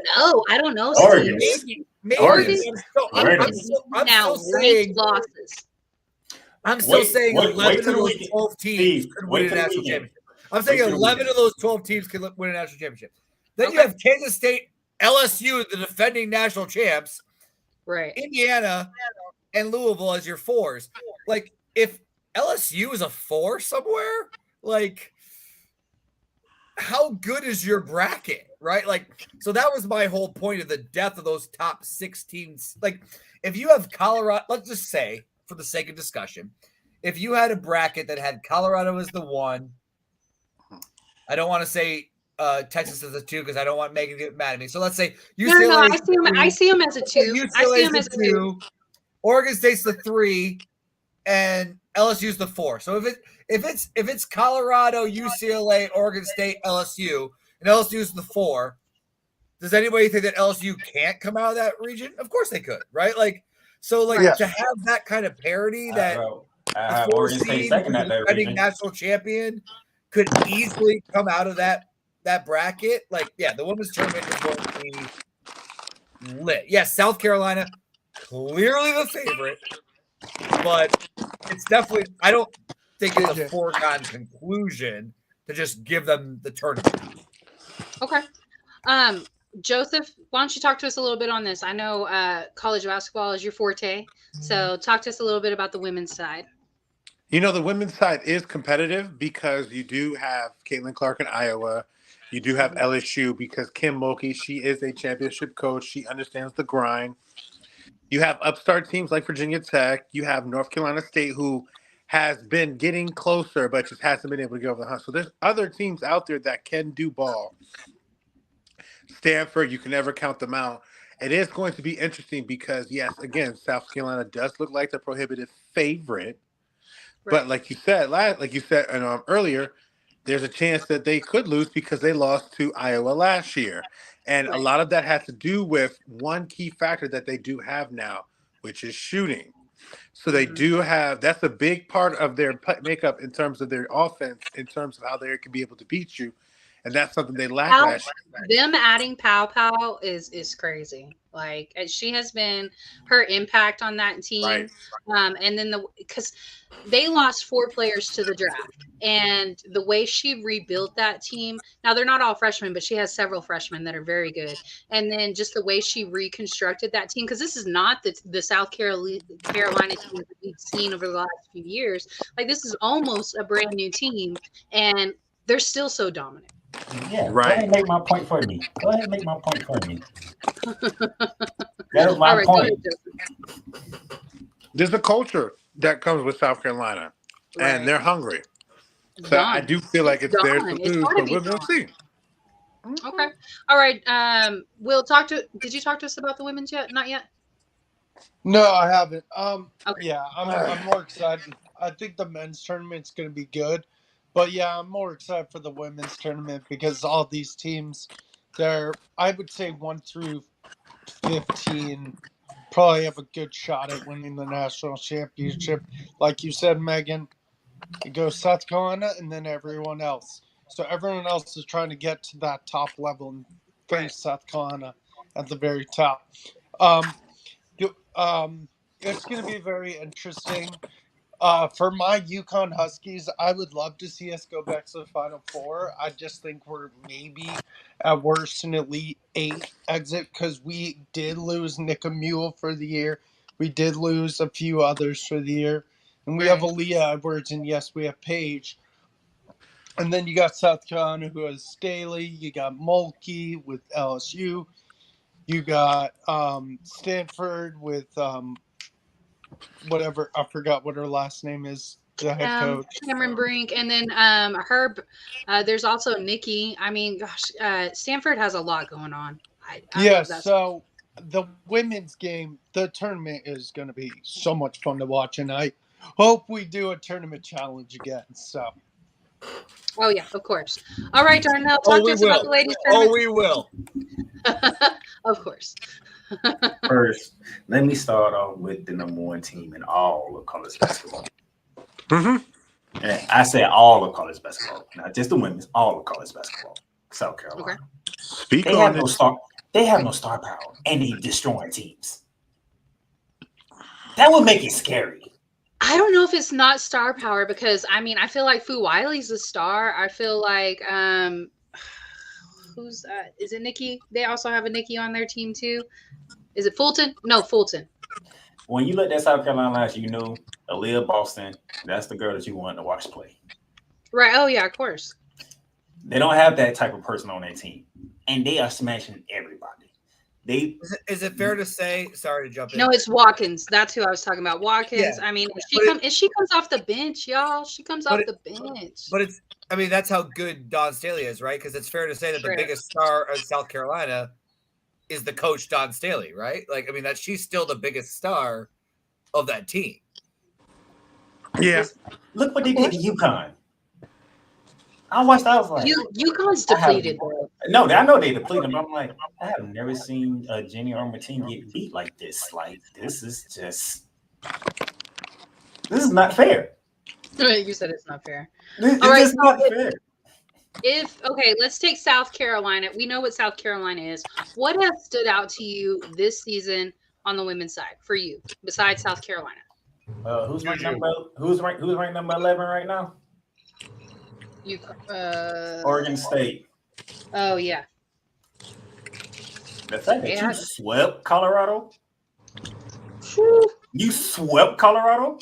know. Oregon. Maybe. I'm still saying losses. I'm still saying 11 of those 12 teams could win a national championship. I'm saying 11 of those 12 teams could win a national championship. Then you have Kansas State, LSU, the defending national champs, right? Indiana and Louisville as your 4s. Like, if LSU is a 4 somewhere, like, how good is your bracket, right? Like, so that was my whole point of the depth of those top 6 teams. Like, if you have Colorado, let's just say, for the sake of discussion, if you had a bracket that had Colorado as the 1, I don't want to say Texas as a 2 because I don't want Megan to get mad at me. So let's say UCLA. No, I see him as a 2. I see him as a 2. Oregon State's the 3, and LSU's the 4. So if it's Colorado, UCLA, Oregon State, LSU, and LSU's the 4, does anybody think that LSU can't come out of that region? Of course they could, right? Like, so to have that kind of parity that the 4 seed, defending national champion, could easily come out of that bracket. Like, yeah, the women's tournament is going to be lit. Yes, South Carolina, clearly the favorite, but it's definitely, I don't think it's a foregone conclusion to just give them the tournament. Okay. Joseph, why don't you talk to us a little bit on this? I know college basketball is your forte, so talk to us a little bit about the women's side. The women's side is competitive because you do have Caitlin Clark in Iowa. You do have LSU because Kim Mulkey, she is a championship coach. She understands the grind. You have upstart teams like Virginia Tech. You have North Carolina State, who has been getting closer, but just hasn't been able to get over the hump. So there's other teams out there that can do ball. Stanford, you can never count them out. It is going to be interesting because, yes, again, South Carolina does look like the prohibitive favorite. Right. But like you said earlier, there's a chance that they could lose because they lost to Iowa last year. And a lot of that has to do with one key factor that they do have now, which is shooting. So they do have – that's a big part of their makeup in terms of their offense, in terms of how they can be able to beat you. and that's something they lack last year. Them adding Pow Pow is crazy. Like she has been her impact on that team. Right. And then because they lost 4 players to the draft, and the way she rebuilt that team. Now they're not all freshmen, but she has several freshmen that are very good. And then just the way she reconstructed that team, because this is not the South Carolina team that we've seen over the last few years. Like this is almost a brand new team, and they're still so dominant. Yeah, right. Go ahead and make my point for me. That was my point. There's a culture that comes with South Carolina, and they're hungry. So I do feel like it's theirs to lose, but we're going to see. Okay. All right. Did you talk to us about the women's yet? Not yet? No, I haven't. Okay. Yeah, I'm more excited. I think the men's tournament's going to be good. But yeah, I'm more excited for the women's tournament because all these teams, I would say 1 through 15 probably have a good shot at winning the national championship. Like you said, Megan, it goes South Carolina and then everyone else. So everyone else is trying to get to that top level and face South Carolina at the very top. It's going to be very interesting. For my UConn Huskies, I would love to see us go back to the Final Four. I just think we're maybe at worst an Elite 8 exit because we did lose Nika Mule for the year. We did lose a few others for the year. And we have Aaliyah Edwards, and yes, we have Paige. And then you got South Carolina, who has Staley. You got Mulkey with LSU. You got Stanford with whatever, I forgot what her last name is, the head coach. Cameron Brink. And then Herb, there's also Nikki. I mean, gosh, Stanford has a lot going on. So the women's game, the tournament is going to be so much fun to watch, and I hope we do a tournament challenge again. So. Oh, yeah, of course. All right, Darnell, talk to us about the ladies' tournament. Oh, we will. Of course. First, let me start off with the number 1 team in all of college basketball. Mm-hmm. And I say all of college basketball, not just the women's, all of college basketball. South Carolina. Okay. They have no star power, and they destroy teams. That would make it scary. I don't know if it's not star power because I feel like Fu Wiley's a star. I feel like is it Nikki? They also have a Nikki on their team too. Is it Fulton? No, Fulton. When you look at South Carolina last, you know Aaliyah Boston. That's the girl that you want to watch play. Right. Oh yeah, of course. They don't have that type of person on their team, and they are smashing everybody. Is it fair to say? Sorry to jump in. No, it's Watkins. That's who I was talking about. Watkins. Yeah. If she comes off the bench, y'all. She comes off the bench. But that's how good Dawn Staley is, right? Because it's fair to say that the biggest star of South Carolina is the coach Dawn Staley, right? Like, she's still the biggest star of that team. Yeah. Look what they did to UConn. I watched. I was like, UConn's depleted, bro. No, I know they depleted. But I'm like, I have never seen Jenny or Martin get beat like this. Like, this is not fair. You said it's not fair. It's not fair. Let's take South Carolina. We know what South Carolina is. What has stood out to you this season on the women's side for you besides South Carolina? Who's ranked number 11 right now? Oregon State. Oh yeah. The fact that you swept Colorado. You swept Colorado.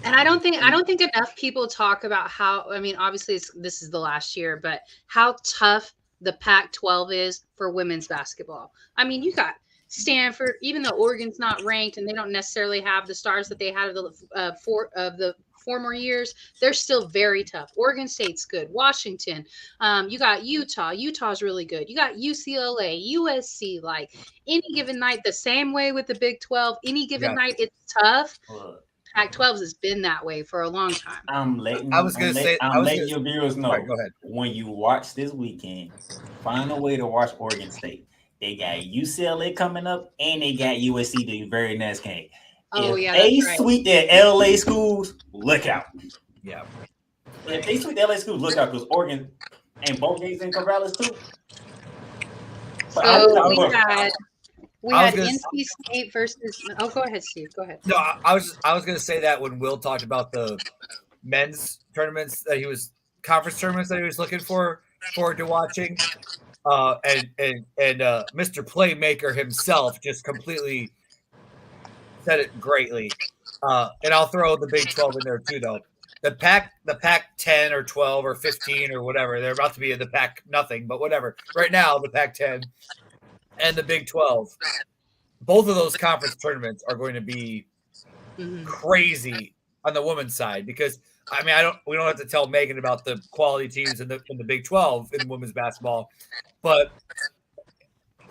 And I don't think enough people talk about how. Obviously this is the last year, but how tough the Pac-12 is for women's basketball. You got Stanford, even though Oregon's not ranked and they don't necessarily have the stars that they had of the former years, they're still very tough. Oregon State's good. Washington, you got Utah. Utah's really good. You got UCLA, USC. Like any given night, the same way with the Big 12. Any given night, it's tough. Pac-12 has been that way for a long time. I'm letting your viewers know. Right, go ahead. When you watch this weekend, find a way to watch Oregon State. They got UCLA coming up, and they got USC the very next game. If they sweep their LA schools, look out. Yeah. If they sweep the LA schools, look out, because Oregon And both games in Corvallis too. But So we I was had gonna- NC State versus. Oh, go ahead, Steve. Go ahead. No, I was going to say that when Will talked about the men's tournaments that he was conference tournaments that he was looking forward to watching, and Mr. Playmaker himself just completely said it greatly. And I'll throw the Big 12 in there too, though. The Pac 10 or 12 or 15 or whatever, they're about to be in the Pac nothing, but whatever. Right now, the Pac 10 and the Big 12, both of those conference tournaments are going to be crazy on the women's side, because I mean, we don't have to tell Megan about the quality teams in the Big 12 in women's basketball, but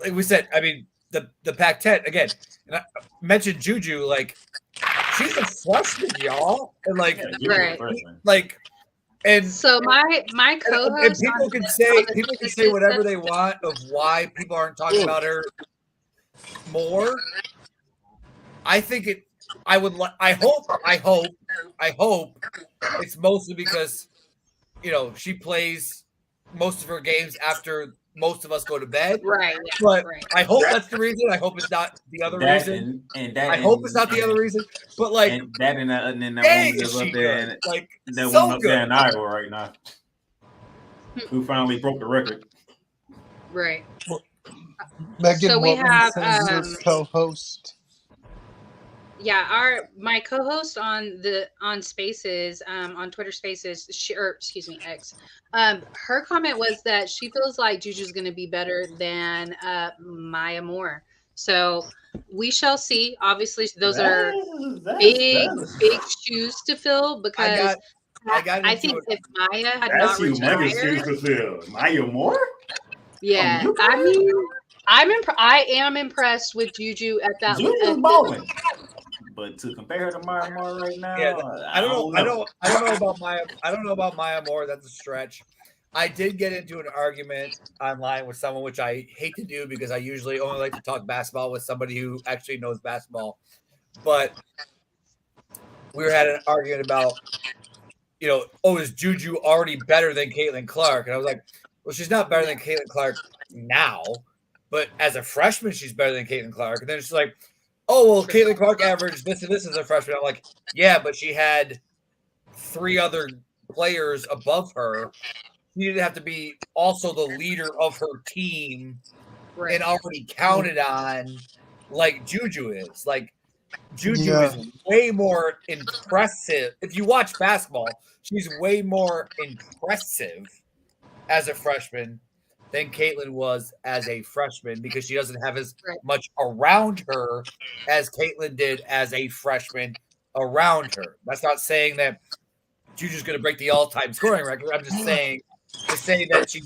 like we said, I mean, the Pac 10 again. And I mentioned Juju, like she's a freshman, y'all, and like like. And so my co-host, and people can say whatever they want of why people aren't talking about her more. I think it. I would. I hope it's mostly because, you know, she plays most of her games after most of us go to bed. Right. But I hope that's the reason. I hope it's not the other reason. I hope it's not the other reason. But like and that woman is up there, like that so one up there in Iowa right now, who finally broke the record. Right. Megan, so we have your co-host. Yeah, my co-host on Spaces, on Twitter Spaces, X. Her comment was that she feels like Juju's going to be better than Maya Moore. So we shall see. Obviously, those are big shoes to fill, because I think if Maya had not retired, Maya Moore. Yeah, I mean, I am impressed with Juju at that level. But to compare her to Maya Moore right now, yeah, I don't know about Maya. I don't know about Maya Moore. That's a stretch. I did get into an argument online with someone, which I hate to do because I usually only like to talk basketball with somebody who actually knows basketball. But we were having an argument about, you know, is Juju already better than Caitlin Clark? And I was like, well, she's not better than Caitlin Clark now, but as a freshman, she's better than Caitlin Clark. And then she's like, oh, well, Caitlin Clark averaged this and this as a freshman. I'm like, yeah, but she had 3 other players above her. She didn't have to be also the leader of her team and already counted on like Juju is. Like, Juju is way more impressive. If you watch basketball, she's way more impressive as a freshman than Caitlin was as a freshman, because she doesn't have as much around her as Caitlin did as a freshman around her. That's not saying that Juju's going to break the all-time scoring record. I'm just saying to say that she's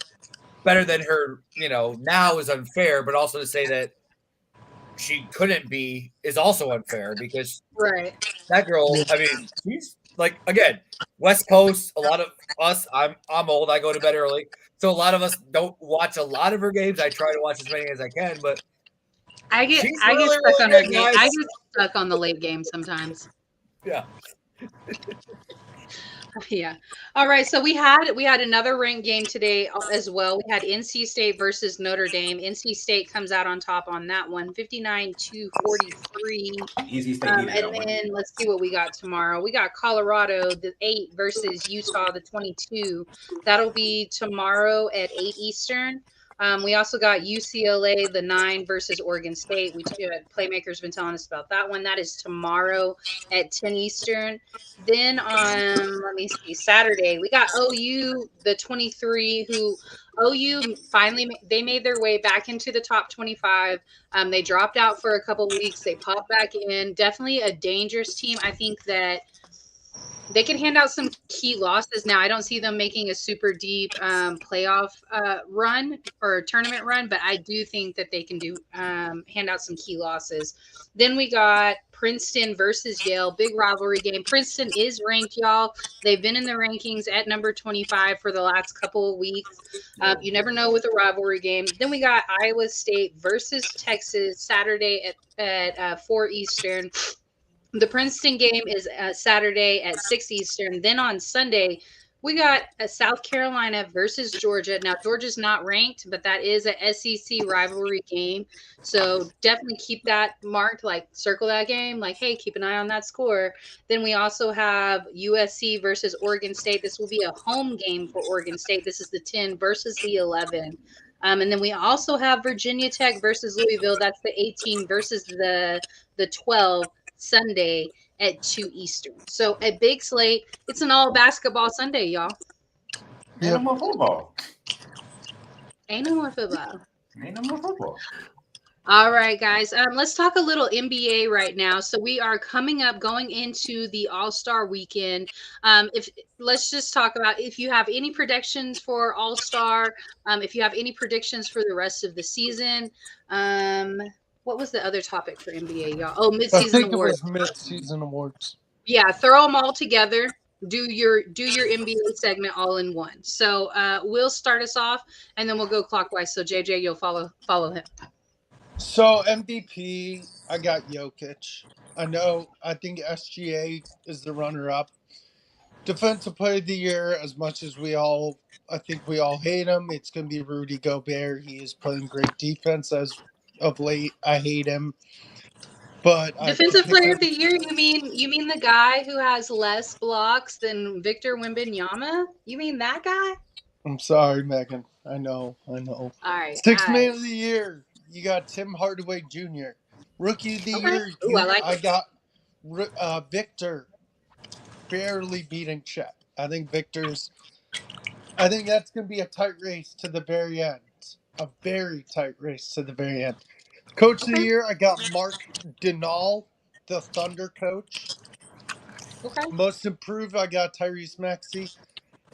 better than her, you know, now is unfair, but also to say that she couldn't be is also unfair, because that girl, I mean, she's like, again, West Coast, a lot of us, I'm old, I go to bed early, so a lot of us don't watch a lot of her games. I try to watch as many as I can, but I get stuck on her game. I get stuck on the late game sometimes. Yeah. Yeah. All right. So we had another ranked game today as well. We had NC State versus Notre Dame. NC State comes out on top on that one, 59-43. NC State and then let's see what we got tomorrow. We got Colorado, the 8 versus Utah, the 22. That'll be tomorrow at 8 Eastern. We also got UCLA, the 9 versus Oregon State. Playmaker's been telling us about that one. That is tomorrow at 10 Eastern. Then on, let me see, Saturday, we got OU, the 23, who OU finally, they made their way back into the top 25. They dropped out for a couple weeks. They popped back in. Definitely a dangerous team. I think that they can hand out some key losses. Now, I don't see them making a super deep playoff run or tournament run, but I do think that they can hand out some key losses. Then we got Princeton versus Yale, big rivalry game. Princeton is ranked, y'all. They've been in the rankings at number 25 for the last couple of weeks. You never know with a rivalry game. Then we got Iowa State versus Texas Saturday at 4 Eastern. The Princeton game is Saturday at 6 Eastern. Then on Sunday, We got South Carolina versus Georgia. Now, Georgia's not ranked, but that is a SEC rivalry game. So definitely keep that marked, like circle that game, like, hey, keep an eye on that score. Then we also have USC versus Oregon State. This will be a home game for Oregon State. This is the 10 versus the 11. And then we also have Virginia Tech versus Louisville. That's the 18 versus the 12 Sunday at 2 Eastern. So a big slate. It's an all basketball Sunday, y'all. Ain't no more football. Ain't no more football. Ain't no more football. All right, guys. Let's talk a little NBA right now. So we are going into the All-Star weekend. Let's just talk about if you have any predictions for All-Star, if you have any predictions for the rest of the season. What was the other topic for NBA, y'all? Oh, midseason awards. It was midseason awards. Yeah, throw them all together. Do your NBA segment all in one. So we'll start us off, and then we'll go clockwise. So JJ, you'll follow him. So MVP, I got Jokic. I think SGA is the runner-up. Defensive Player of the Year, as much as I think we all hate him, it's going to be Rudy Gobert. He is playing great defense as of late. I hate him. But Defensive Player of the Year, you mean the guy who has less blocks than Victor Wembanyama? You mean that guy? I'm sorry, Megan. I know. All right. Sixth Man of the Year, you got Tim Hardaway Jr. Rookie of the Year, I got Victor barely beating Chet. I think that's going to be a tight race to the very end. A very tight race to the very end. Coach of the Year, I got Mark Denal, the Thunder coach. Okay. Most improved, I got Tyrese Maxey.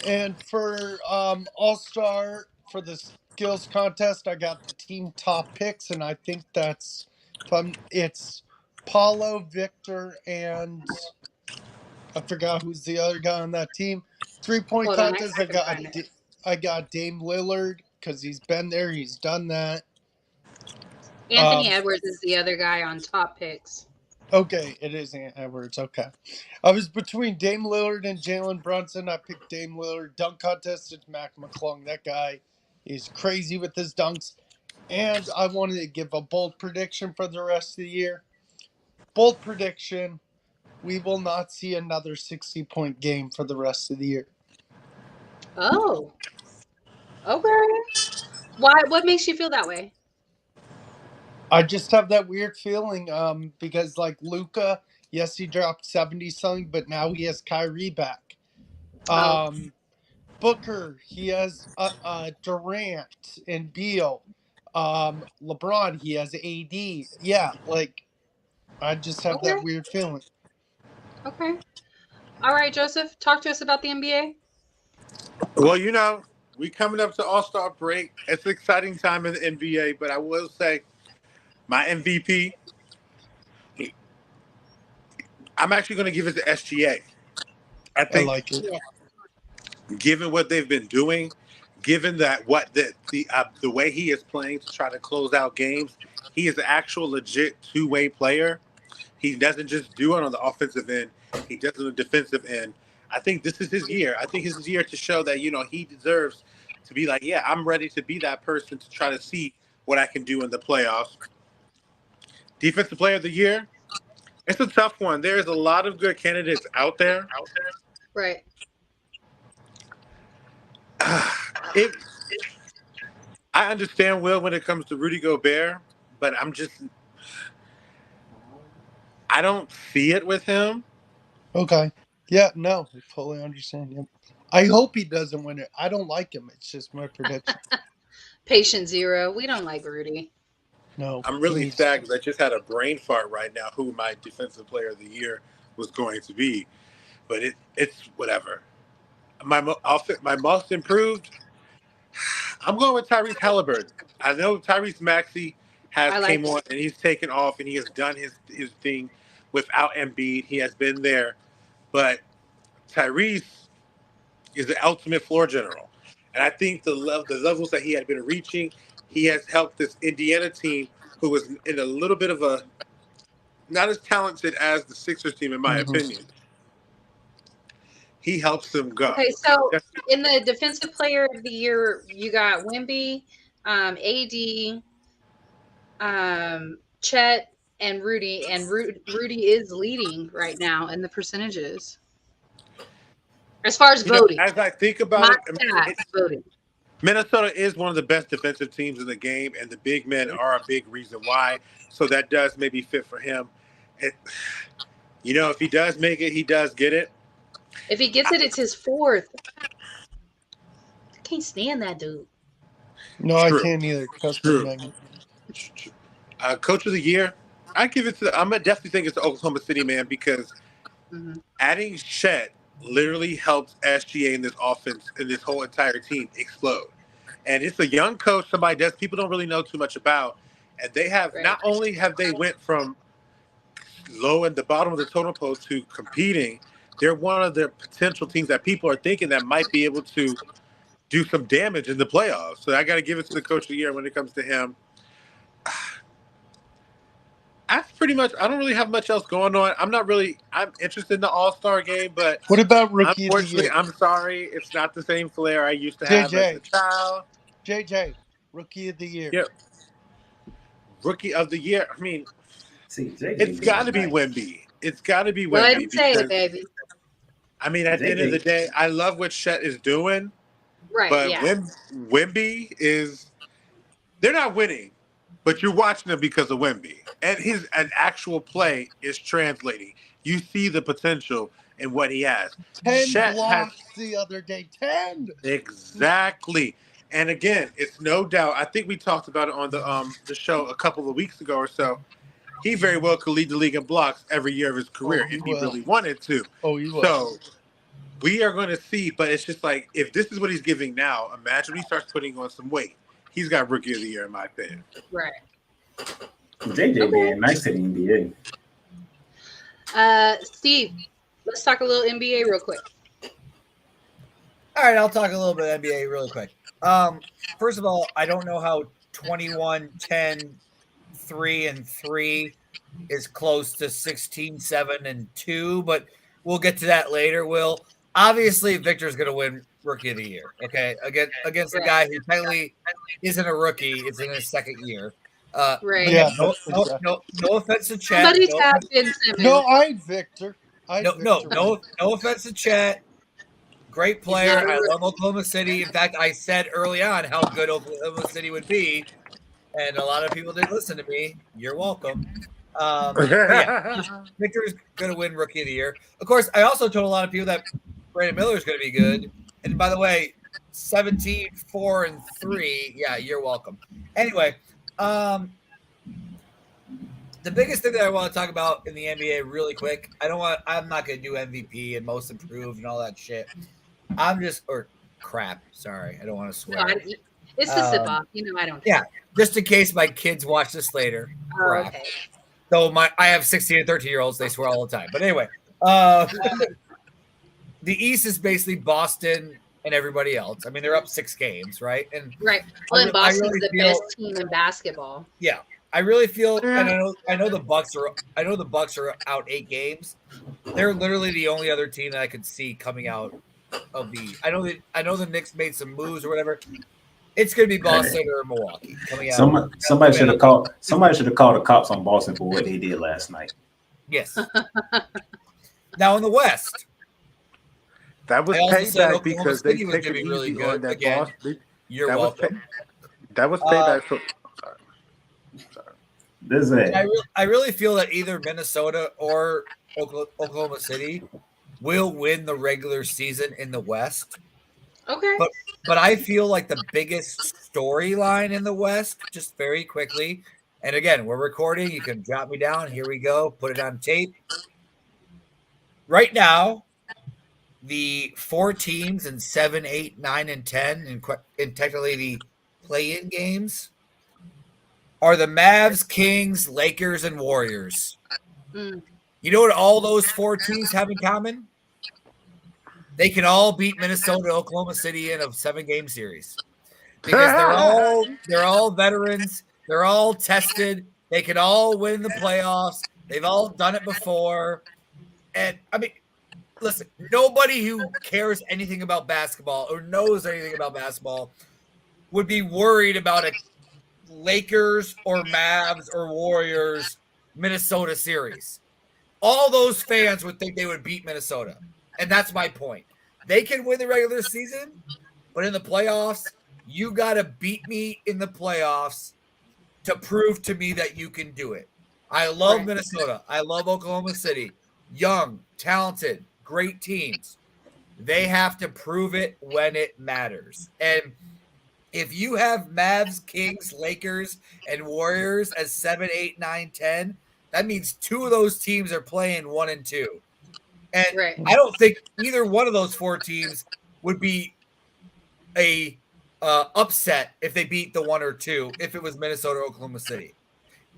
And for All-Star, for the skills contest, I got the team top picks, and I think it's Paulo, Victor, and I forgot who's the other guy on that team. 3-point contest, I got Dame Lillard because he's been there, he's done that. Anthony Edwards is the other guy on top picks. Okay, it is Edwards. Okay. I was between Dame Lillard and Jalen Brunson. I picked Dame Lillard. Dunk contest, it's Mac McClung. That guy is crazy with his dunks. And I wanted to give a bold prediction for the rest of the year. Bold prediction, we will not see another 60-point game for the rest of the year. Oh. Okay. Why? What makes you feel that way? I just have that weird feeling because, like, Luka, yes, he dropped 70-something, but now he has Kyrie back. Booker, he has Durant and Beal. LeBron, he has AD. Yeah, like, I just have that weird feeling. Okay. All right, Joseph, talk to us about the NBA. Well, we coming up to All-Star break. It's an exciting time in the NBA, but I will say my MVP, I'm actually going to give it to SGA. I think, like it. Given what they've been doing, given that the way he is playing to try to close out games, he is an actual legit two-way player. He doesn't just do it on the offensive end; he does it on the defensive end. I think this is his year. I think this is his year to show that he deserves to be like, yeah, I'm ready to be that person to try to see what I can do in the playoffs. Defensive Player of the Year, it's a tough one. There's a lot of good candidates out there. Right. I understand, Will, when it comes to Rudy Gobert, but I don't see it with him. Okay. Yeah, no, I fully understand. Yep. I hope he doesn't win it. I don't like him. It's just my prediction. Patient zero. We don't like Rudy. No. I'm really sad because I just had a brain fart right now who my Defensive Player of the Year was going to be. But it's whatever. My most improved, I'm going with Tyrese Halliburton. I know Tyrese Maxey came on and he's taken off and he has done his thing without Embiid. He has been there. But Tyrese is the ultimate floor general. And I think the levels that he had been reaching, he has helped this Indiana team who was in a little bit of a not as talented as the Sixers team, in my opinion. he helps them go. Okay, so in the defensive player of the year, you got Wemby, AD, Chet, and Rudy. And Rudy is leading right now in the percentages as far as voting. As I think about Not it, stats, voting. Minnesota is one of the best defensive teams in the game, and the big men are a big reason why. So that does maybe fit for him. If he does make it, he does get it. If he gets it, it's his fourth. I can't stand that dude. No, I can't either. True. Coach of the year, I give it to. I'm gonna definitely think it's the Oklahoma City man because adding Chet literally helps SGA in this offense and this whole entire team explode. And it's a young coach, somebody that people don't really know too much about, and they have not only have they went from low at the bottom of the totem pole to competing, they're one of the potential teams that people are thinking that might be able to do some damage in the playoffs. So I got to give it to the coach of the year when it comes to him. That's pretty much. I don't really have much else going on. I'm interested in the All-Star game, but what about rookie of the unfortunately, year? I'm sorry, it's not the same flair I used to have as a child. JJ, rookie of the year. Yep. Rookie of the year. I mean, JJ it's got to be Wemby. It's got to be Wemby. Go ahead and say it, baby. I mean, at the end of the day, I love what Chet is doing. Right. But yeah. Wemby is. They're not winning, but you're watching them because of Wemby, and his actual play is translating. You see the potential in what he has. 10 blocks the other day. 10. Exactly. And again, it's no doubt. I think we talked about it on the show a couple of weeks ago or so. He very well could lead the league in blocks every year of his career if he really wanted to. Oh, he will. So we are going to see, but it's just like if this is what he's giving now, imagine when he starts putting on some weight. He's got rookie of the year in my opinion. Right. JJ being nice in the NBA. Steve, let's talk a little NBA real quick. All right, I'll talk a little bit NBA really quick. First of all, I don't know how 21, 10, 3, and 3 is close to 16, 7, and 2, but we'll get to that later, Will. Obviously, Victor's going to win Rookie of the Year, okay? Against a guy who technically isn't a rookie. It's in his second year. Right. Yeah. No offense to Chet. Somebody's tapped in Simmons. No, Victor. No offense to Chet. Great player. I love Oklahoma City. In fact, I said early on how good Oklahoma City would be, and a lot of people didn't listen to me. You're welcome. Victor's going to win Rookie of the Year. Of course, I also told a lot of people that Brandon Miller is going to be good. And by the way, 17, 4, and 3. Yeah, you're welcome. Anyway, the biggest thing that I want to talk about in the NBA really quick. I'm not going to do MVP and most improved and all that shit. Crap. Sorry, I don't want to swear. No, it's a sip off. I don't. Yeah, just in case my kids watch this later. Oh, okay. So I have 16 and 13-year-olds. They swear all the time. But anyway, the East is basically Boston and everybody else. I mean, they're up 6 games, right? Right. Well, and Boston's the best team in basketball. Yeah, I really feel, and I know the Bucks are out 8 games. They're literally the only other team that I could see coming out of the. I know the Knicks made some moves or whatever. It's going to be Boston or Milwaukee coming out. Somebody should have called the cops on Boston for what they did last night. Yes. Now in the West, that was payback because they took it really easy good. on that Again, Boston. You're welcome. That was payback. Sorry. I really feel that either Minnesota or Oklahoma City will win the regular season in the West. Okay. But I feel like the biggest storyline in the West, just very quickly, and again, we're recording. You can jot me down. Here we go. Put it on tape. Right now, the 4 teams in 7, 8, 9, and 10, and technically the play-in games, are the Mavs, Kings, Lakers, and Warriors. You know what all those 4 teams have in common? They can all beat Minnesota, Oklahoma City in a 7-game series because they're all veterans. They're all tested. They can all win the playoffs. They've all done it before. And I mean, listen, nobody who cares anything about basketball or knows anything about basketball would be worried about a Lakers or Mavs or Warriors Minnesota series. All those fans would think they would beat Minnesota. And that's my point. They can win the regular season, but in the playoffs, you got to beat me in the playoffs to prove to me that you can do it. I love Minnesota. I love Oklahoma City. Young, talented, great teams. They have to prove it when it matters. And if you have Mavs, Kings, Lakers, and Warriors as 7, 8, 9, 10, that means 2 of those teams are playing 1 and 2. And I don't think either one of those 4 teams would be a upset if they beat the 1 or 2 if it was Minnesota or Oklahoma City.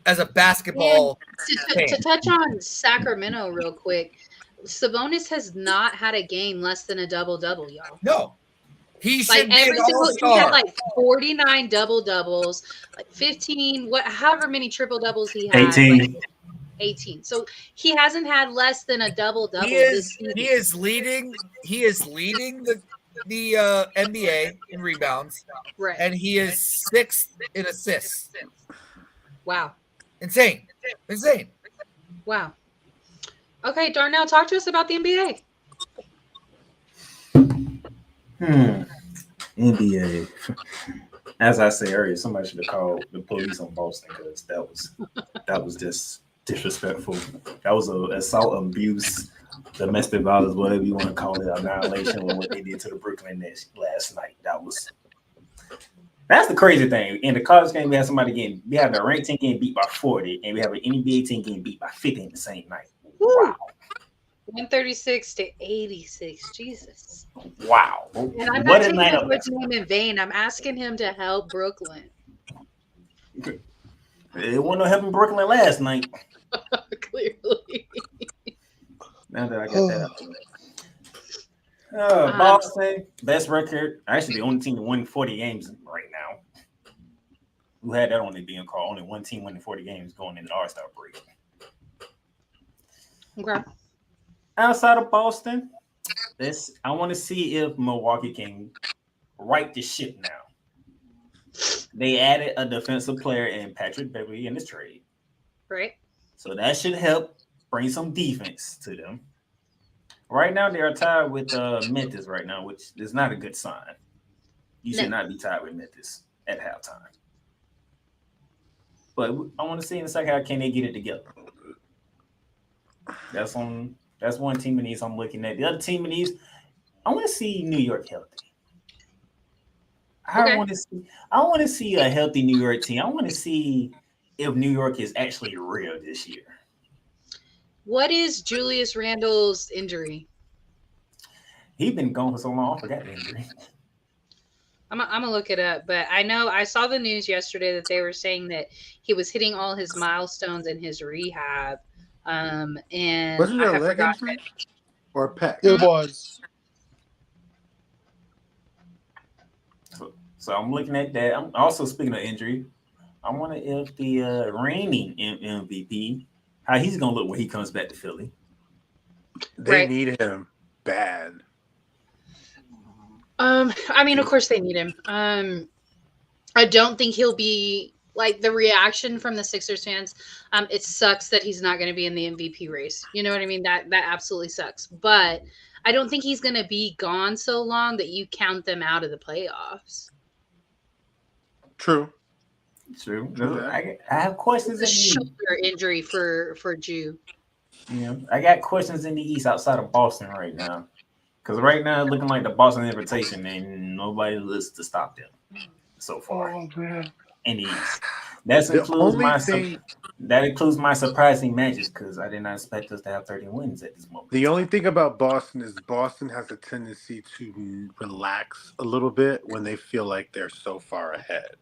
As a basketball to touch on Sacramento real quick, Sabonis has not had a game less than a double-double, y'all. No. He should be an all-star. He had like 49 double-doubles, like 15, however many triple-doubles he had. 18. Like 18. So he hasn't had less than a double-double this season. He is leading the NBA in rebounds. Right. And he is 6th in assists. Wow. Insane. Wow. Okay, Darnell, talk to us about the NBA. NBA. As I said earlier, somebody should have called the police on Boston because that was just disrespectful. That was an assault, abuse, domestic violence, whatever you want to call it, annihilation with what they did to the Brooklyn Nets last night. That's the crazy thing. In the college game, we have we have a ranked team getting beat by 40, and we have an NBA team getting beat by 50 in the same night. Wow. 136 to 86. Jesus. Wow. And I'm not taking his name in vain. I'm asking him to help Brooklyn. It wasn't no helping Brooklyn last night. Clearly. Now that I got that out. Boston, best record. Actually, the only team to win 40 games right now. Who had that only being called? Only one team winning 40 games going into the All-Star break. Okay. Outside of Boston, I want to see if Milwaukee can right the ship now. They added a defensive player in Patrick Beverley in this trade. Right. So that should help bring some defense to them. Right now, they are tied with Memphis right now, which is not a good sign. You should not be tied with Memphis at halftime. But I want to see in a second how can they get it together. That's one team in the East I'm looking at. The other team in the East, I want to see New York healthy. I want to see a healthy New York team. I want to see if New York is actually real this year. What is Julius Randle's injury? He's been gone for so long. I forgot the injury. I'm gonna look it up, but I know I saw the news yesterday that they were saying that he was hitting all his milestones in his rehab. And wasn't it a leg injury or a pec? It was. So I'm looking at that. I'm also speaking of injury. I wonder if the reigning MVP, how he's gonna look when he comes back to Philly. They need him bad. I mean, of course they need him. I don't think he'll be like the reaction from the Sixers fans. It sucks that he's not going to be in the MVP race. You know what I mean? That absolutely sucks. But I don't think he's going to be gone so long that you count them out of the playoffs. True. I have questions. Shoulder injury for Jew. Yeah, I got questions in the East outside of Boston right now. Because right now, it's looking like the Boston invitation, and nobody lists to stop them so far. Oh, man. In the East. That includes my surprising matches because I did not expect us to have 30 wins at this moment. The only thing about Boston is Boston has a tendency to relax a little bit when they feel like they're so far ahead.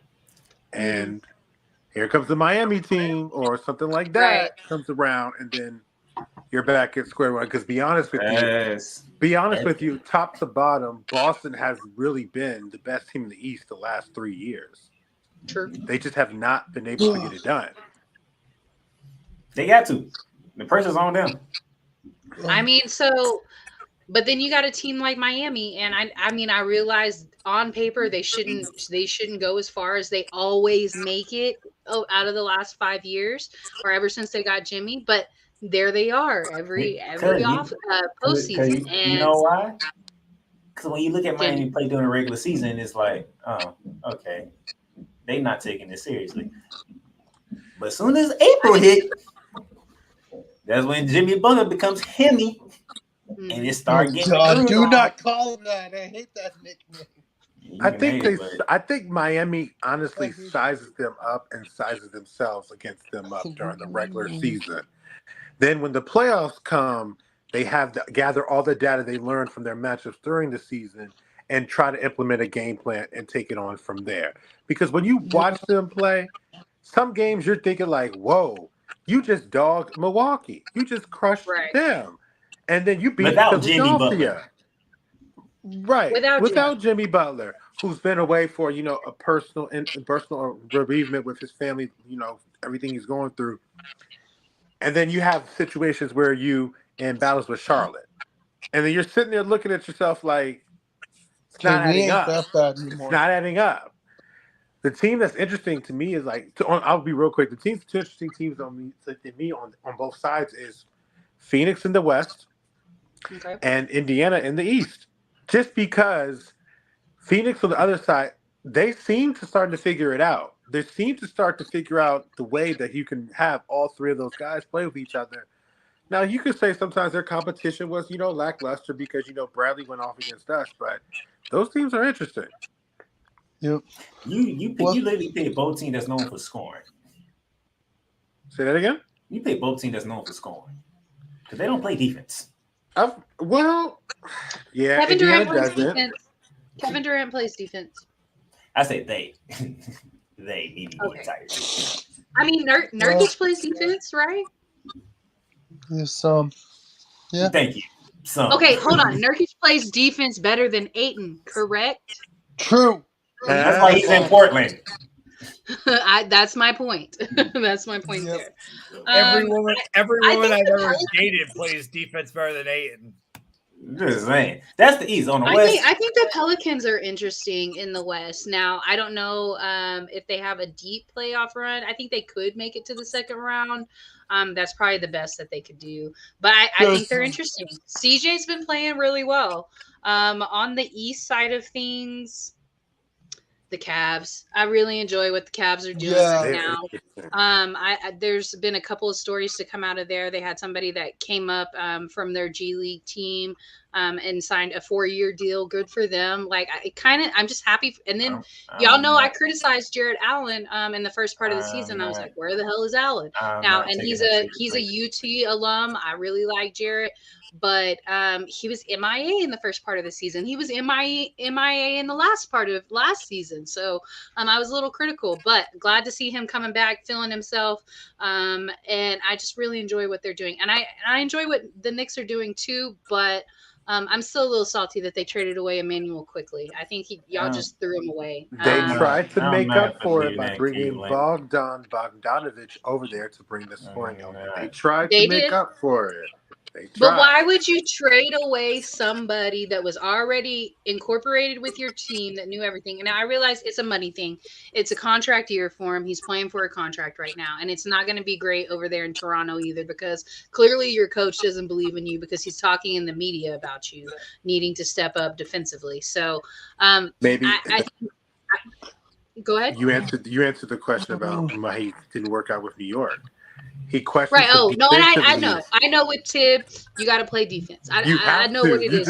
And here comes the Miami team or something like that comes around, and then you're back at square one. Because be honest with you, top to bottom, Boston has really been the best team in the East the last 3 years. True. They just have not been able to get it done. They got to. The pressure's on them. I mean, so But then you got a team like Miami, and I mean, I realized on paper they shouldn't go as far as they always make it out of the last 5 years or ever since they got Jimmy. But there they are every off postseason, you and know why? Because when you look at Jimmy. Miami play during the regular season, it's like, oh, okay, they not taking it seriously. But as soon as April hit, that's when Jimmy Butler becomes Hemi, and it started getting the God, groove do on. not call him that. I hate that nickname. I think Miami honestly sizes them up and sizes themselves against them up during the regular season. Then when the playoffs come, they have to gather all the data they learned from their matchups during the season and try to implement a game plan and take it on from there. Because when you watch them play, some games you're thinking like, whoa, you just dogged Milwaukee. You just crushed them. And then you beat without Jimmy Philadelphia. Butler. Right. Without Jimmy Butler, who's been away for, a personal bereavement with his family, everything he's going through. And then you have situations where you in battles with Charlotte. And then you're sitting there looking at yourself like, it's not adding up. It's not adding up. The team that's interesting to me is I'll be real quick. The two interesting teams on both sides is Phoenix in the West and Indiana in the East. Just because Phoenix on the other side, they seem to start to figure it out. They seem to start to figure out the way that you can have all three of those guys play with each other. Now, you could say sometimes their competition was, lackluster because, Bradley went off against us, but those teams are interesting. Yep. You literally pick both teams that's known for scoring. Say that again? You pick both teams that's known for scoring because they don't play defense. Well, yeah. Kevin Durant plays defense. Kevin Durant plays defense. I say they. They need to be tired. I mean, Nurkic plays defense, right? Yes, yeah. Thank you. Okay, hold on. Nurkic plays defense better than Ayton, correct? True. That's why he's in Portland. That's my point. That's my point there. Every woman I've ever dated plays defense better than Ayton. Just saying. That's the East. On the West, I think the Pelicans are interesting in the West. Now, I don't know if they have a deep playoff run. I think they could make it to the second round. That's probably the best that they could do. But I think they're interesting. CJ's been playing really well. On the East side of things, the Cavs. I really enjoy what the Cavs are doing right now. There's been a couple of stories to come out of there. They had somebody that came up from their G League team and signed a 4-year deal. Good for them. I'm just happy. And then y'all know I criticized Jared Allen in the first part of the season. I was like, where the hell is Allen now? And he's a UT alum. I really like Jared. But he was MIA in the first part of the season. He was MIA in the last part of last season. So I was a little critical, but glad to see him coming back, feeling himself. And I just really enjoy what they're doing. And I enjoy what the Knicks are doing too, but I'm still a little salty that they traded away Emmanuel quickly. I think y'all just threw him away. They tried to make up for it by bringing Bogdanovich over there to bring the scoring element. They tried to make up for it. But why would you trade away somebody that was already incorporated with your team that knew everything? And I realize it's a money thing. It's a contract year for him. He's playing for a contract right now. And it's not going to be great over there in Toronto either, because clearly your coach doesn't believe in you because he's talking in the media about you needing to step up defensively. So maybe go ahead. You answered the question about why he didn't work out with New York. He questioned. Right. Oh no, and I know with Tibbs, you got to play defense. I know what it is.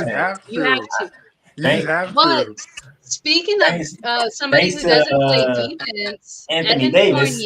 You have to. But speaking of somebody who doesn't play defense, Anthony Davis.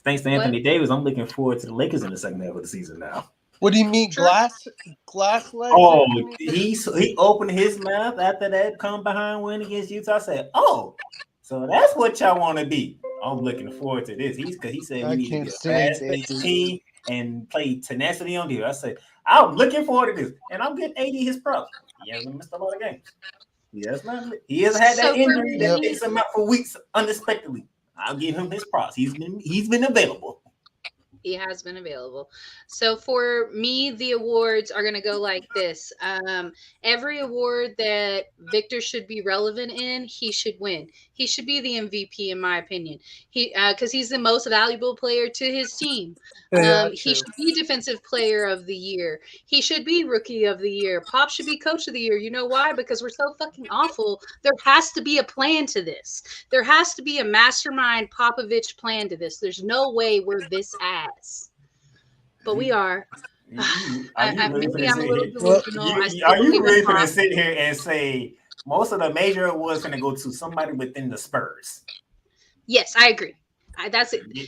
Thanks to Anthony Davis, I'm looking forward to the Lakers in the second half of the season now. What do you mean, glass legs? Oh, he opened his mouth after that come behind win against Utah. I said, "Oh, so that's what y'all want to be." I'm looking forward to this. He said we need to get a fast team and play tenacity on defense. I said, I'm looking forward to this. And I'm getting AD his props. He hasn't missed a lot of games. He hasn't had that injury that takes him out for weeks unexpectedly. I'll give him his props. He's been available. He has been available. So for me, the awards are going to go like this. Every award that Victor should be relevant in, he should win. He should be the MVP, in my opinion. Because he's the most valuable player to his team. Yeah, He true. should be Defensive Player of the Year. He should be Rookie of the Year. Pop should be Coach of the Year. You know why? Because we're so fucking awful. There has to be a plan to this. There has to be a mastermind Popovich plan to this. There's no way we're this ass. But we are. Are you really Maybe finna I'm a sit little here? delusional. I still Are you believe in really finna Pop. sit here and say most of the major awards finna go to somebody within the Spurs? Yes, I agree. That's it. Yeah.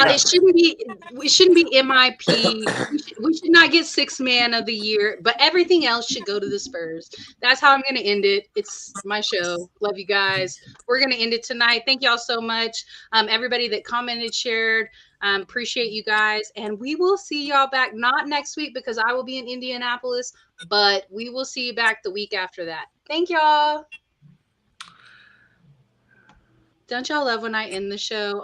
It shouldn't be. We shouldn't be MIP. We should not get Sixth Man of the Year. But everything else should go to the Spurs. That's how I'm going to end it. It's my show. Love you guys. We're going to end it tonight. Thank y'all so much. Everybody that commented, shared. Appreciate you guys. And we will see y'all back not next week because I will be in Indianapolis, but we will see you back the week after that. Thank y'all. Don't y'all love when I end the show